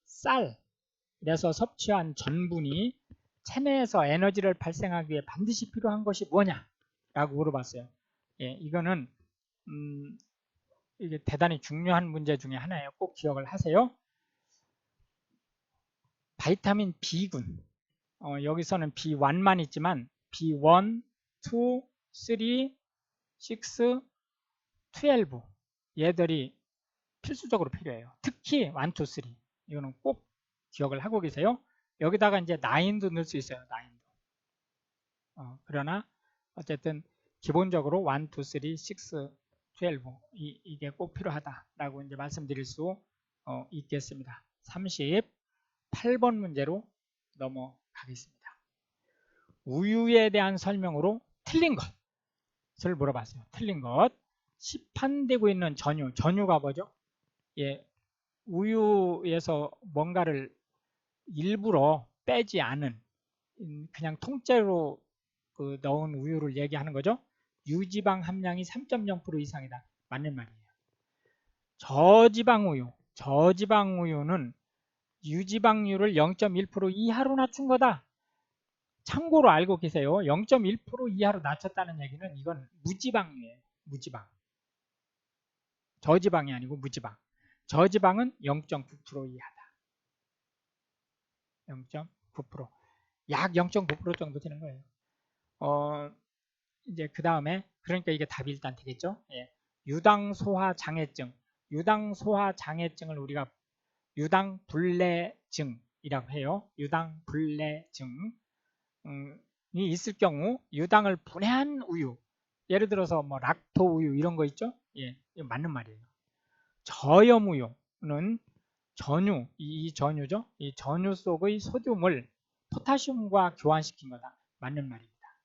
쌀에서 섭취한 전분이 체내에서 에너지를 발생하기 위해 반드시 필요한 것이 뭐냐? 라고 물어봤어요. 예, 이거는 이게 대단히 중요한 문제 중에 하나예요. 꼭 기억을 하세요. 바이타민 B군. 여기서는 B1만 있지만 B1, 2, 3, 6, 12 얘들이 필수적으로 필요해요. 특히 1, 2, 3 이거는 꼭 기억을 하고 계세요. 여기다가 이제 9도 넣을 수 있어요. 9도. 그러나 어쨌든 기본적으로 1, 2, 3, 6, 12 이게 꼭 필요하다라고 이제 말씀드릴 수 있겠습니다. 38번 문제로 넘어가겠습니다. 우유에 대한 설명으로 틀린 것을 물어봤어요. 틀린 것. 시판되고 있는 전유가 뭐죠? 예, 우유에서 뭔가를 일부러 빼지 않은 그냥 통째로 넣은 우유를 얘기하는 거죠. 유지방 함량이 3.0% 이상이다. 맞는 말이에요. 저지방 우유는 유지방률을 0.1% 이하로 낮춘 거다. 참고로 알고 계세요. 0.1% 이하로 낮췄다는 얘기는 이건 무지방이에요. 무지방. 저지방이 아니고 무지방. 저지방은 0.9% 이하다. 0.9%. 약 0.9% 정도 되는 거예요. 이제 그 다음에 그러니까 이게 답이 일단 되겠죠. 예. 유당소화 장애증. 유당소화 장애증을 우리가 유당불내증이라고 해요. 유당불내증이 있을 경우 유당을 분해한 우유, 예를 들어서 뭐 락토 우유 이런 거 있죠. 예, 이거 맞는 말이에요. 저염우유, 전유, 이 전유죠. 이 전유 속의 소듐을 포타슘과 교환시킨 거다. 맞는 말입니다.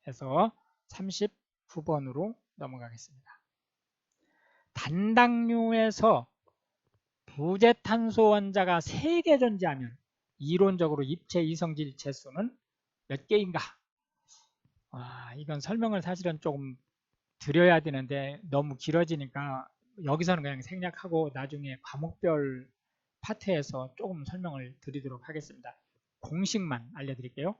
그래서 39번으로 넘어가겠습니다. 단당류에서 부재탄소 원자가 3개 존재하면 이론적으로 입체 이성질 채수는 몇 개인가? 이건 설명을 사실은 조금 드려야 되는데 너무 길어지니까 여기서는 그냥 생략하고 나중에 과목별 파트에서 조금 설명을 드리도록 하겠습니다. 공식만 알려드릴게요.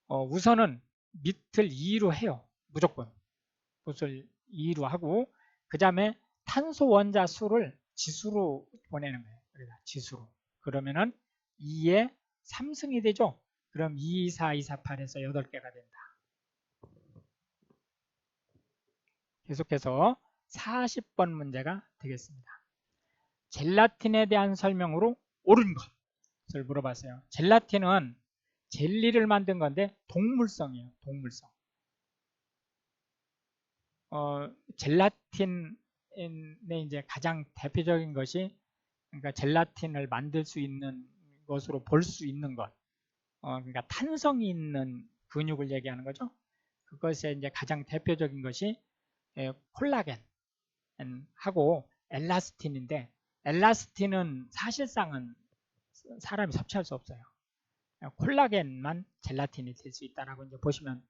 우선은 밑을 2로 해요. 무조건. 밑을 2로 하고 그 다음에 탄소 원자 수를 지수로 보내는 거예요. 그러니까 지수로. 그러면은 2에 3승이 되죠. 그럼 2, 4, 2, 4, 8에서 8개가 된다. 계속해서 40번 문제가 되겠습니다. 젤라틴에 대한 설명으로 옳은 것을 물어봤어요. 젤라틴은 젤리를 만든 건데 동물성이에요. 동물성. 젤라틴의 이제 가장 대표적인 것이 그러니까 젤라틴을 만들 수 있는 것으로 볼 수 있는 것. 그러니까 탄성이 있는 근육을 얘기하는 거죠. 그것에 이제 가장 대표적인 것이 콜라겐하고 엘라스틴인데 엘라스틴은 사실상은 사람이 섭취할 수 없어요. 콜라겐만 젤라틴이 될 수 있다라고 이제 보시면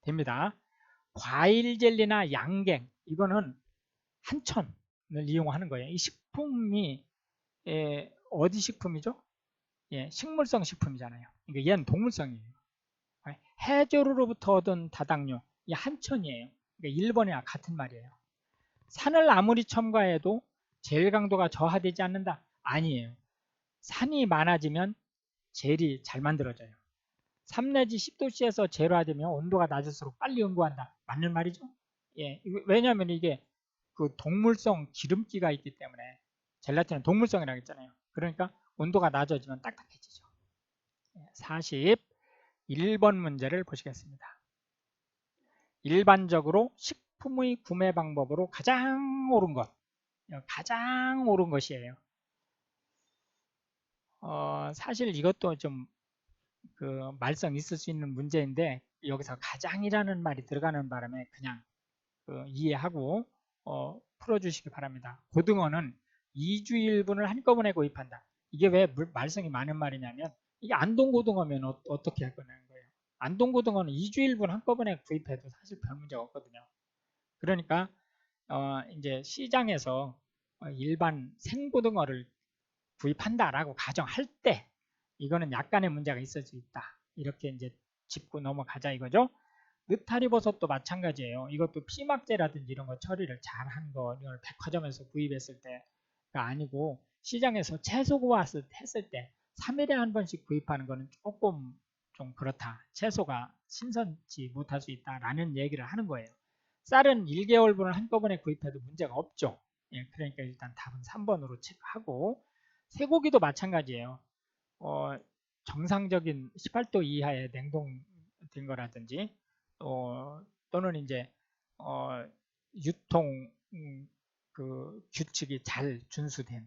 됩니다. 과일 젤리나 양갱 이거는 한천을 이용하는 거예요. 이 식품이 어디 식품이죠? 식물성 식품이잖아요. 그러니까 얘는 동물성이에요. 해조류로부터 얻은 다당류 이 한천이에요. 그러니까 1번이랑 같은 말이에요. 산을 아무리 첨가해도 젤 강도가 저하되지 않는다? 아니에요. 산이 많아지면 젤이 잘 만들어져요. 3 내지 10도씨에서 젤화되면 온도가 낮을수록 빨리 응고한다. 맞는 말이죠? 왜냐하면 이게 그 동물성 기름기가 있기 때문에 젤라틴은 동물성이라고 했잖아요. 그러니까 온도가 낮아지면 딱딱해지죠. 41번 문제를 보시겠습니다. 일반적으로 식품의 구매 방법으로 가장 옳은 것, 가장 옳은 것이에요. 사실 이것도 좀 그 말썽 있을 수 있는 문제인데 여기서 가장이라는 말이 들어가는 바람에 그냥 이해하고 풀어주시기 바랍니다. 고등어는 2주일분을 한꺼번에 구입한다. 이게 왜 말썽이 많은 말이냐면 이게 안동고등어면 어떻게 할 거냐는 거예요. 안동고등어는 2주일분 한꺼번에 구입해도 사실 별 문제가 없거든요. 그러니까 이제 시장에서 일반 생고등어를 구입한다라고 가정할 때 이거는 약간의 문제가 있을 수 있다. 이렇게 이제 짚고 넘어가자 이거죠. 느타리버섯도 마찬가지예요. 이것도 피막제라든지 이런 거 처리를 잘 한 거 이걸 백화점에서 구입했을 때가 아니고 시장에서 채소 구입했을 때 3일에 한 번씩 구입하는 거는 조금 좀 그렇다. 채소가 신선치 못할 수 있다라는 얘기를 하는 거예요. 쌀은 1개월분을 한꺼번에 구입해도 문제가 없죠. 그러니까 일단 답은 3번으로 체크하고 쇠고기도 마찬가지예요. 정상적인 18도 이하의 냉동된 거라든지 또는 이제 유통 그 규칙이 잘 준수된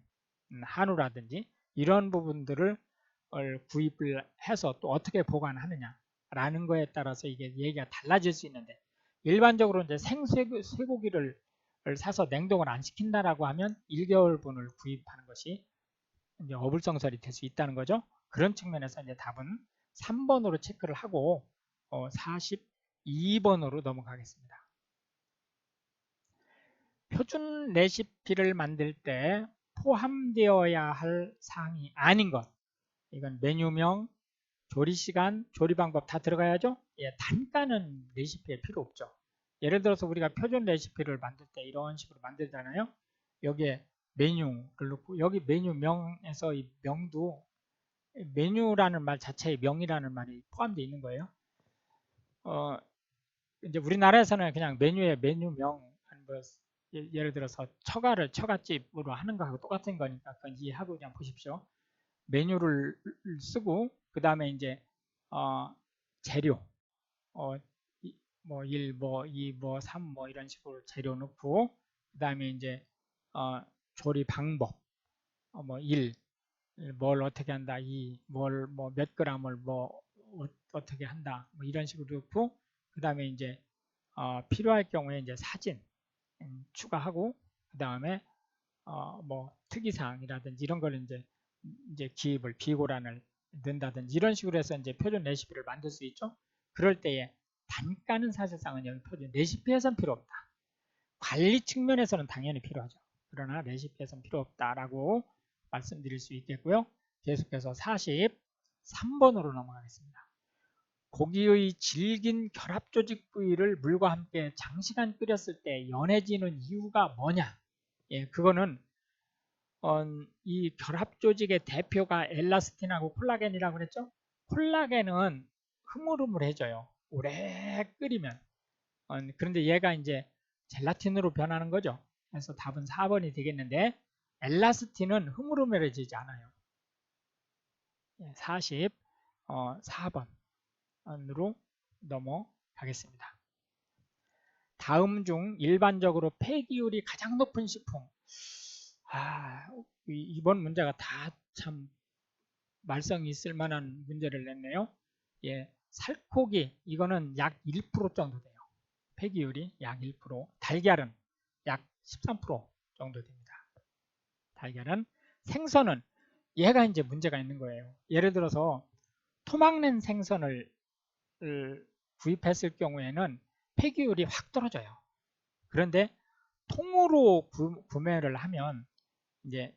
한우라든지 이런 부분들을 구입을 해서 또 어떻게 보관하느냐라는 거에 따라서 이게 얘기가 달라질 수 있는데 일반적으로 이제 생쇠고기를 사서 냉동을 안 시킨다라고 하면 1개월분을 구입하는 것이 이제 어불성설이 될 수 있다는 거죠. 그런 측면에서 이제 답은 3번으로 체크를 하고 42번으로 넘어가겠습니다. 표준 레시피를 만들 때 포함되어야 할 사항이 아닌 것. 이건 메뉴명, 조리시간, 조리방법 다 들어가야죠. 단가는 레시피에 필요 없죠. 예를 들어서 우리가 표준 레시피를 만들 때 이런 식으로 만들잖아요. 여기에 메뉴를 넣고 여기 메뉴명에서 이 명도 메뉴라는 말 자체에 명이라는 말이 포함되어 있는 거예요. 이제 우리나라에서는 그냥 메뉴에 메뉴명, 뭐 예를 들어서 처갓집으로 하는 거하고 똑같은 거니까 그건 이해하고 그냥 보십시오. 메뉴를 쓰고 그 다음에 이제 재료 뭐 1, 뭐 2, 뭐 3, 뭐 이런 식으로 재료 넣고 그 다음에 이제 조리 방법 뭐 1, 뭘 어떻게 한다, 2, 뭘 뭐 몇 그램을 뭐 어떻게 한다, 뭐 이런 식으로 넣고, 그 다음에 이제 필요할 경우에 이제 사진 추가하고, 그 다음에 뭐 특이사항이라든지 이런 걸 이제 기입을 비고란을 넣는다든지 이런 식으로 해서 이제 표준 레시피를 만들 수 있죠. 그럴 때에 단가는 사실상은 여기 표준 레시피에선 필요 없다. 관리 측면에서는 당연히 필요하죠. 그러나 레시피에선 필요 없다라고 말씀드릴 수 있겠고요. 계속해서 43번으로 넘어가겠습니다. 고기의 질긴 결합조직 부위를 물과 함께 장시간 끓였을 때 연해지는 이유가 뭐냐? 예, 그거는 이 결합조직의 대표가 엘라스틴하고 콜라겐이라고 그랬죠? 콜라겐은 흐물흐물해져요. 오래 끓이면. 그런데 얘가 이제 젤라틴으로 변하는 거죠. 그래서 답은 4번이 되겠는데 엘라스틴은 흐물흐물해지지 않아요. 44번으로 넘어가겠습니다. 다음 중 일반적으로 폐기율이 가장 높은 식품. 이번 문제가 다 참 말썽이 있을 만한 문제를 냈네요. 예, 살코기 이거는 약 1% 정도 돼요. 폐기율이 약 1%, 달걀은 약 13% 정도 됩니다. 달걀은. 생선은 얘가 이제 문제가 있는 거예요. 예를 들어서 토막낸 생선을 구입했을 경우에는 폐기율이 확 떨어져요. 그런데 통으로 구매를 하면 이제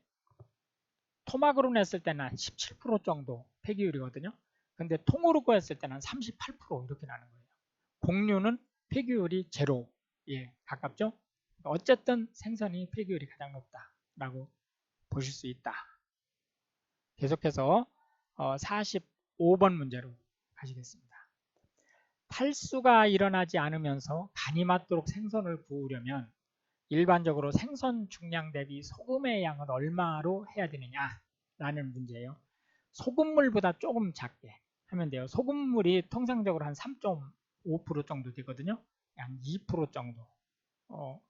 토막으로 냈을 때는 한 17% 정도 폐기율이거든요. 근데 통으로 구했을 때는 38% 이렇게 나는 거예요. 공류는 폐기율이 제로에 가깝죠. 어쨌든 생선이 폐기율이 가장 높다라고 보실 수 있다. 계속해서 45번 문제로 가시겠습니다. 탈수가 일어나지 않으면서 간이 맞도록 생선을 구우려면 일반적으로 생선 중량 대비 소금의 양은 얼마로 해야 되느냐라는 문제예요. 소금물보다 조금 작게 하면 돼요. 소금물이 통상적으로 한 3.5% 정도 되거든요. 한 2% 정도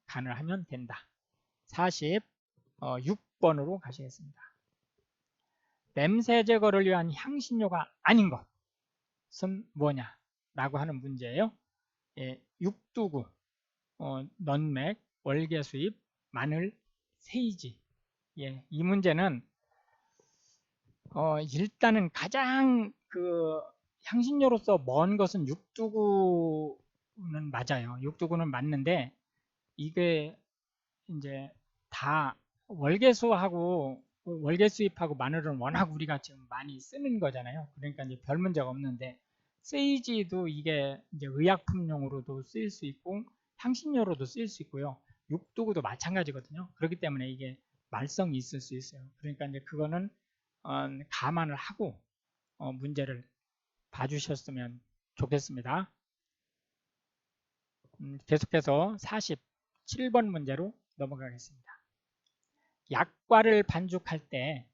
간을 하면 된다. 46번으로 가시겠습니다. 냄새 제거를 위한 향신료가 아닌 것은 뭐냐 라고 하는 문제예요. 예, 육두구, 넌맥, 월계수잎, 마늘, 세이지. 예, 이 문제는 일단은 가장 그 향신료로서 먼 것은 육두구는 맞아요. 육두구는 맞는데 이게 이제 다 월계수잎하고 마늘은 워낙 우리가 지금 많이 쓰는 거잖아요. 그러니까 이제 별 문제가 없는데 세이지도 이게 이제 의약품용으로도 쓰일 수 있고 향신료로도 쓰일 수 있고요. 육두구도 마찬가지거든요. 그렇기 때문에 이게 말썽이 있을 수 있어요. 그러니까 이제 그거는 감안을 하고 문제를 봐주셨으면 좋겠습니다. 계속해서 47번 문제로 넘어가겠습니다. 약과를 반죽할 때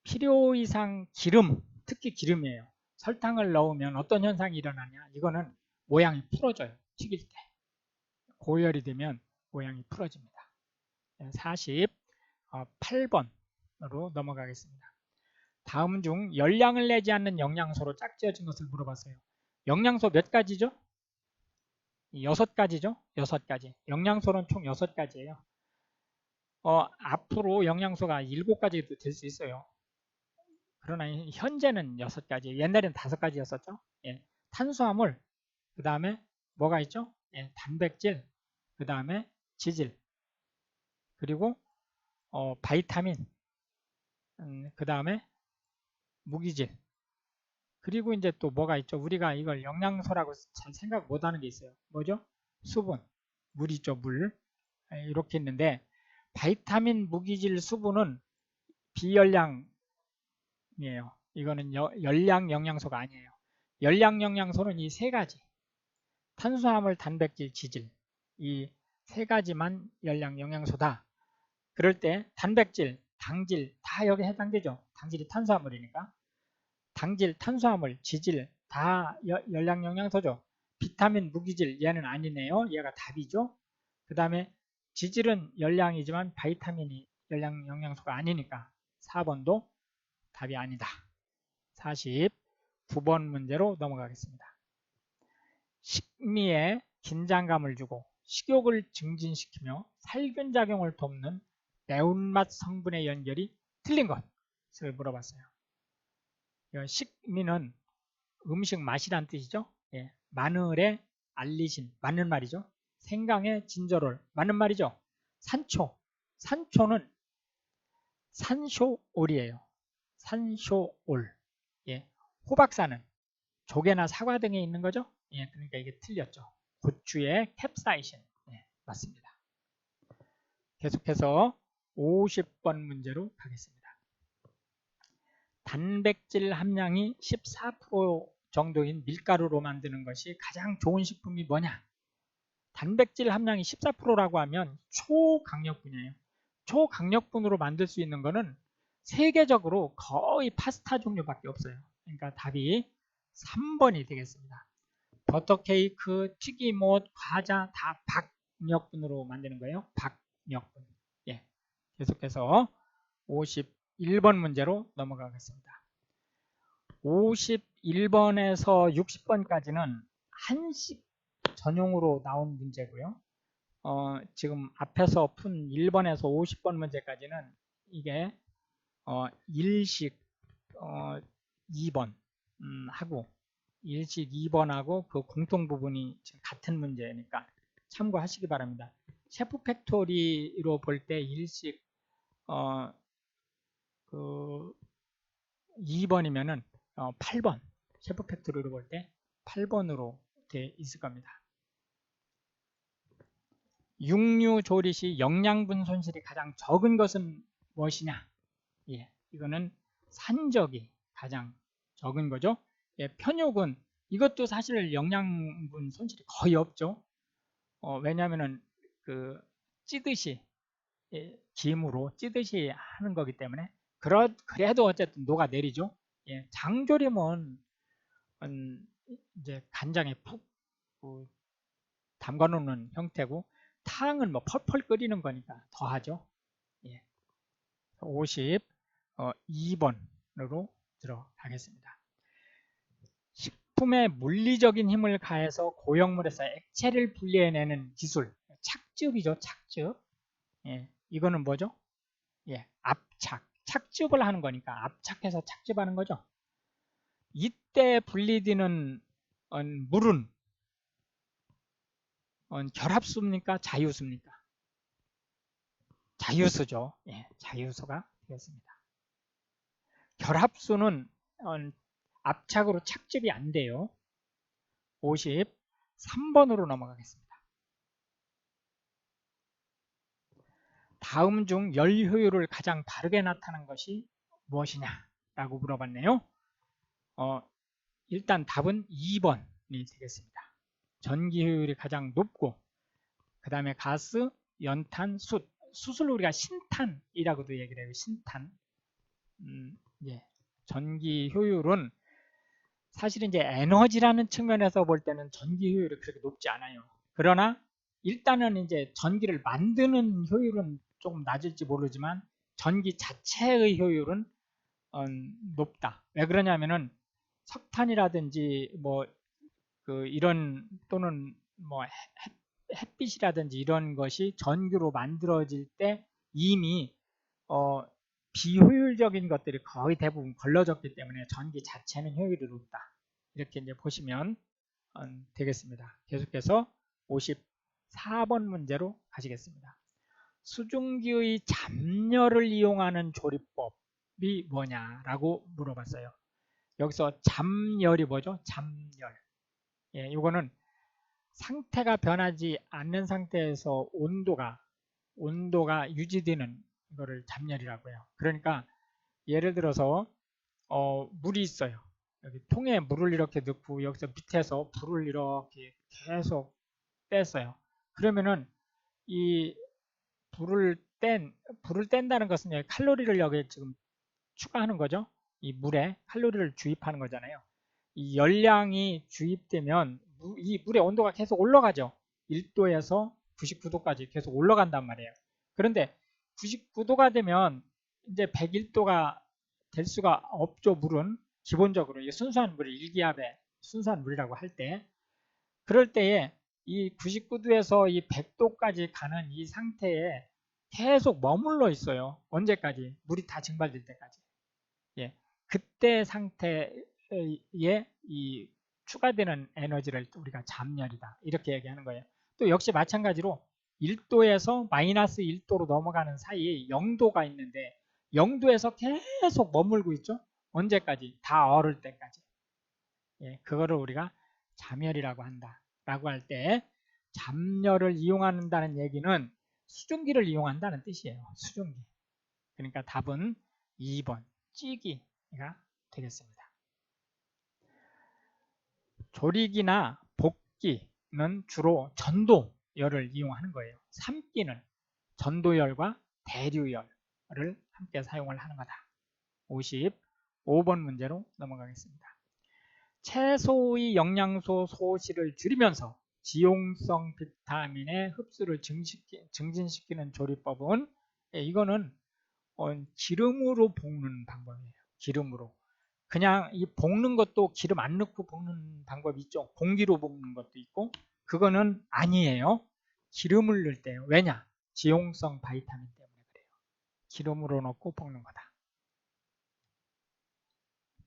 필요 이상 기름, 특히 기름이에요. 설탕을 넣으면 어떤 현상이 일어나냐? 이거는 모양이 풀어져요. 튀길 때. 고열이 되면 모양이 풀어집니다. 48번으로 넘어가겠습니다. 다음 중 열량을 내지 않는 영양소로 짝지어진 것을 물어봤어요. 영양소 몇 가지죠? 6가지죠? 6가지. 영양소는 총 6가지예요. 앞으로 영양소가 7가지도 될 수 있어요. 그러나 현재는 6가지. 옛날에는 5가지였었죠. 예, 탄수화물, 그 다음에 뭐가 있죠? 예, 단백질, 그 다음에 지질, 그리고 바이타민, 그 다음에 무기질, 그리고 이제 또 뭐가 있죠? 우리가 이걸 영양소라고 잘 생각 못하는 게 있어요. 뭐죠? 수분, 물 있죠, 물. 이렇게 있는데 바이타민, 무기질, 수분은 비열량이에요. 이거는 열량 영양소가 아니에요. 열량 영양소는 이 3가지. 탄수화물, 단백질, 지질. 이 3가지만 열량 영양소다. 그럴 때 단백질, 당질 다 여기 해당되죠. 당질이 탄수화물이니까. 당질, 탄수화물, 지질 다 열량 영양소죠. 비타민, 무기질 얘는 아니네요. 얘가 답이죠. 그 다음에 지질은 열량이지만 바이타민이 열량 영양소가 아니니까 4번도 답이 아니다. 49번 문제로 넘어가겠습니다. 식미에 긴장감을 주고 식욕을 증진시키며 살균작용을 돕는 매운맛 성분의 연결이 틀린 것을 물어봤어요. 식미는 음식 맛이란 뜻이죠. 예, 마늘의 알리신, 맞는 말이죠. 생강의 진저롤, 맞는 말이죠. 산초는 산쇼올이에요. 산쇼올. 예, 호박산은 조개나 사과 등에 있는 거죠. 예, 그러니까 이게 틀렸죠. 고추의 캡사이신. 예, 맞습니다. 계속해서 50번 문제로 가겠습니다. 단백질 함량이 14% 정도인 밀가루로 만드는 것이 가장 좋은 식품이 뭐냐? 단백질 함량이 14%라고 하면 초강력분이에요. 초강력분으로 만들 수 있는 거는 세계적으로 거의 파스타 종류밖에 없어요. 그러니까 답이 3번이 되겠습니다. 버터케이크, 튀김옷, 과자 다 박력분으로 만드는 거예요. 박력분. 예. 계속해서 51번 문제로 넘어가겠습니다. 51번에서 60번까지는 한식 전용으로 나온 문제고요. 지금 앞에서 푼 1번에서 50번 문제까지는 이게 일식 2번 하고 일식 2번하고 그 공통 부분이 지금 같은 문제니까 참고하시기 바랍니다. 셰프 팩토리로 볼 때 일식 그 2번이면은 8번 셰프 팩토리로 볼 때 8번으로 돼 있을 겁니다. 육류 조리 시 영양분 손실이 가장 적은 것은 무엇이냐? 예, 이거는 산적이 가장 적은 거죠. 예, 편육은 이것도 사실 영양분 손실이 거의 없죠. 왜냐하면은 그 찌듯이 김으로 찌듯이 하는 거기 때문에 그래도 어쨌든 녹아내리죠. 예, 장조림은 이제 간장에 푹 담가놓는 형태고 탕은 뭐 펄펄 끓이는 거니까 더하죠. 예. 52번으로 들어가겠습니다. 식품에 물리적인 힘을 가해서 고형물에서 액체를 분리해내는 기술, 착즙이죠. 착즙. 예. 이거는 뭐죠? 예, 압착. 착즙을 하는 거니까 압착해서 착즙하는 거죠. 이때 분리되는 물은 결합수입니까? 자유수입니까? 자유수죠. 예, 자유수가 되겠습니다. 결합수는 압착으로 착즙이 안 돼요. 53번으로 넘어가겠습니다. 다음 중 열 효율을 가장 바르게 나타낸 것이 무엇이냐? 라고 물어봤네요. 일단 답은 2번이 되겠습니다. 전기 효율이 가장 높고 그 다음에 가스, 연탄, 숯을 우리가 신탄이라고도 얘기를 해요. 신탄. 예. 전기 효율은 사실 이제 에너지라는 측면에서 볼 때는 전기 효율이 그렇게 높지 않아요. 그러나 일단은 이제 전기를 만드는 효율은 조금 낮을지 모르지만 전기 자체의 효율은 높다. 왜 그러냐면은 석탄이라든지 뭐 그 이런 또는 뭐 햇빛이라든지 이런 것이 전기로 만들어질 때 이미 비효율적인 것들이 거의 대부분 걸러졌기 때문에 전기 자체는 효율이 높다. 이렇게 이제 보시면 되겠습니다. 계속해서 54번 문제로 가시겠습니다. 수증기의 잡열을 이용하는 조리법이 뭐냐라고 물어봤어요. 여기서 잡열이 뭐죠? 잡열. 예, 이거는 상태가 변하지 않는 상태에서 온도가 유지되는 이거를 잡열이라고 해요. 그러니까 예를 들어서 물이 있어요. 여기 통에 물을 이렇게 넣고 여기서 밑에서 불을 이렇게 계속 뗐어요. 그러면은 이 불을 뗀다는 것은 여기 칼로리를 여기 지금 추가하는 거죠. 이 물에 칼로리를 주입하는 거잖아요. 이 열량이 주입되면 이 물의 온도가 계속 올라가죠. 1도에서 99도까지 계속 올라간단 말이에요. 그런데 99도가 되면 이제 101도가 될 수가 없죠. 물은 기본적으로 이 순수한 물이 일기압의 순수한 물이라고 할 때, 그럴 때에 이 99도에서 이 100도까지 가는 이 상태에 계속 머물러 있어요. 언제까지? 물이 다 증발될 때까지. 예, 그때 상태에 이 추가되는 에너지를 우리가 잠열이다 이렇게 얘기하는 거예요. 또 역시 마찬가지로 1도에서 마이너스 1도로 넘어가는 사이에 0도가 있는데 0도에서 계속 머물고 있죠. 언제까지? 다 얼을 때까지. 예, 그거를 우리가 잠열이라고 한다 라고 할 때, 잠열을 이용한다는 얘기는 수증기를 이용한다는 뜻이에요. 수증기. 그러니까 답은 2번 찌기가 되겠습니다. 조리기나 볶기는 주로 전도열을 이용하는 거예요. 삶기는 전도열과 대류열을 함께 사용을 하는 거다. 55번 문제로 넘어가겠습니다. 채소의 영양소 소실을 줄이면서 지용성 비타민의 흡수를 증진시키는 조리법은, 이거는 기름으로 볶는 방법이에요. 기름으로. 그냥 이 볶는 것도 기름 안 넣고 볶는 방법이 있죠. 공기로 볶는 것도 있고, 그거는 아니에요. 기름을 넣을 때요. 왜냐? 지용성 바이타민 때문에 그래요. 기름으로 넣고 볶는 거다.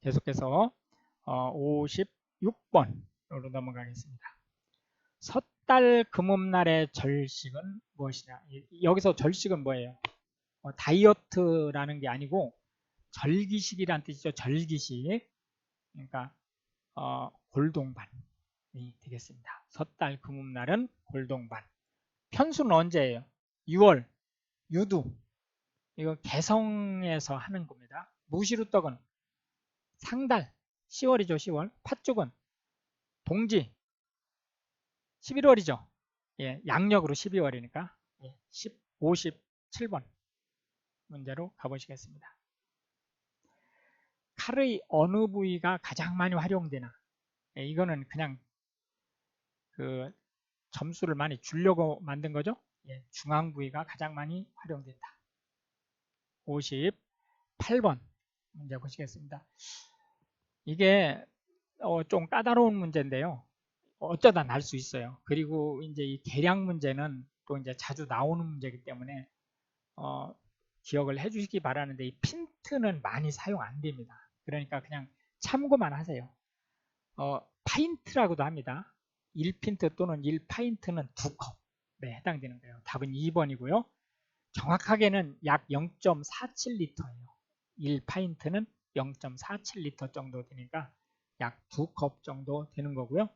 계속해서 56번으로 넘어가겠습니다. 섣달 금음날의 절식은 무엇이냐? 여기서 절식은 뭐예요? 다이어트라는 게 아니고 절기식이란 뜻이죠. 절기식. 그러니까 골동반이 되겠습니다. 섣달 금음날은 골동반. 편수는 언제예요? 6월, 유두. 이거 개성에서 하는 겁니다. 무시루떡은 상달, 10월이죠. 10월. 팥죽은 동지, 11월이죠. 예, 양력으로 12월이니까. 예, 57번 문제로 가보시겠습니다. 칼의 어느 부위가 가장 많이 활용되나? 예, 이거는 그냥 그 점수를 많이 주려고 만든 거죠. 예, 중앙 부위가 가장 많이 활용된다. 58번 문제 보시겠습니다. 이게 좀 까다로운 문제인데요. 어쩌다 날 수 있어요. 그리고 이제 이 계량 문제는 또 이제 자주 나오는 문제이기 때문에 기억을 해주시기 바라는데, 이 핀트는 많이 사용 안 됩니다. 그러니까 그냥 참고만 하세요. 파인트라고도 합니다. 1핀트 또는 1파인트는 2컵에 해당되는 거예요. 답은 2번이고요. 정확하게는 약 0.47리터예요. 1파인트는 0.47리터 정도 되니까 약 2컵 정도 되는 거고요.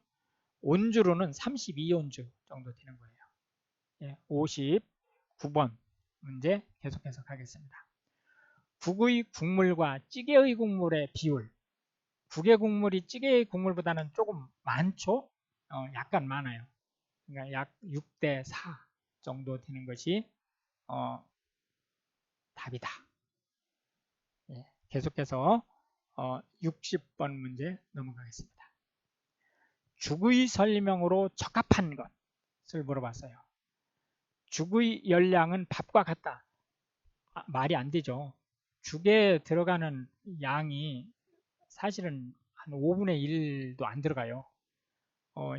온주로는 32온주 정도 되는 거예요. 예, 59번 문제 계속해서 가겠습니다. 국의 국물과 찌개의 국물의 비율. 국의 국물이 찌개의 국물보다는 조금 많죠? 약간 많아요. 그러니까 약 6대 4 정도 되는 것이 답이다. 예, 계속해서 60번 문제 넘어가겠습니다. 죽의 설명으로 적합한 것을 물어봤어요. 죽의 열량은 밥과 같다. 말이 안 되죠. 죽에 들어가는 양이 사실은 한 5분의 1도 안 들어가요.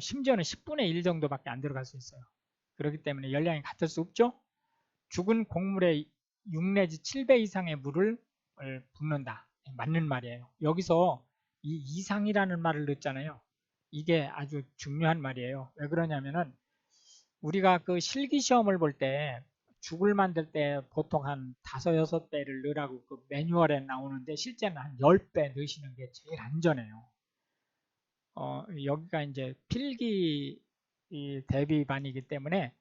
심지어는 10분의 1 정도밖에 안 들어갈 수 있어요. 그렇기 때문에 열량이 같을 수 없죠. 죽은 곡물의 6 내지 7배 이상의 물을 붓는다. 맞는 말이에요. 여기서 이 이상이라는 말을 넣었잖아요. 이게 아주 중요한 말이에요. 왜 그러냐면은 우리가 그 실기시험을 볼 때 죽을 만들 때 보통 한 5, 6배를 넣으라고 그 매뉴얼에 나오는데, 실제는 한 10배 넣으시는 게 제일 안전해요. 여기가 이제 필기 대비반이기 때문에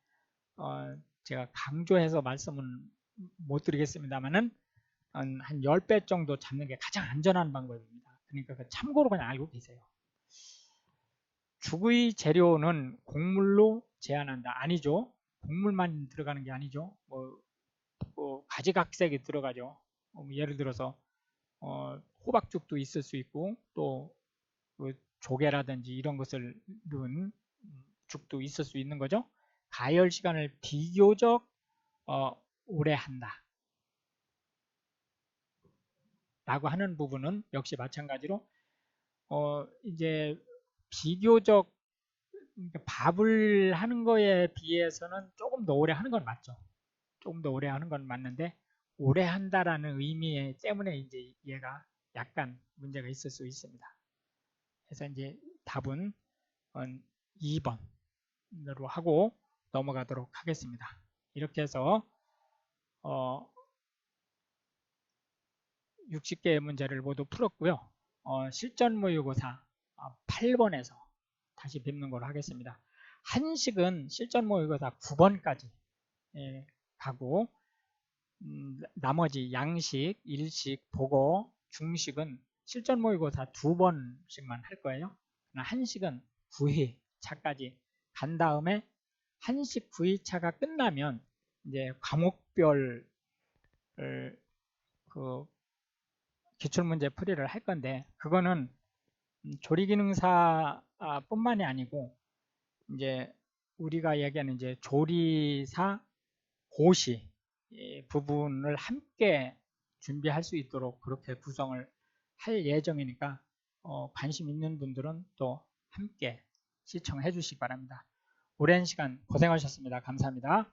제가 강조해서 말씀은 못 드리겠습니다만은 한 10배 정도 잡는 게 가장 안전한 방법입니다. 그러니까 참고로 그냥 알고 계세요. 죽의 재료는 곡물로 제한한다. 아니죠. 곡물만 들어가는 게 아니죠. 뭐 가지각색이 들어가죠. 예를 들어서 호박죽도 있을 수 있고, 또 조개라든지 이런 것을 넣은 죽도 있을 수 있는 거죠. 가열 시간을 비교적 오래 한다. 라고 하는 부분은 역시 마찬가지로 이제 비교적 밥을 하는 거에 비해서는 조금 더 오래 하는 건 맞죠. 조금 더 오래 하는 건 맞는데 오래 한다라는 의미 때문에 이제 얘가 약간 문제가 있을 수 있습니다. 그래서 이제 답은 2번으로 하고 넘어가도록 하겠습니다. 이렇게 해서 60개의 문제를 모두 풀었고요. 실전 모의고사 8번에서 다시 뵙는 걸로 하겠습니다. 한식은 실전 모의고사 9번까지 가고 나머지 양식, 일식, 보고, 중식은 실전 모의고사 2번씩만 할 거예요. 한식은 9회차까지 간 다음에 한식 9회차가 끝나면 이제 과목별 그 기출문제 풀이를 할 건데 그거는 조리기능사 뿐만이 아니고 이제 우리가 얘기하는 이제 조리사 고시 부분을 함께 준비할 수 있도록 그렇게 구성을 할 예정이니까 관심 있는 분들은 또 함께 시청해 주시기 바랍니다. 오랜 시간 고생하셨습니다. 감사합니다.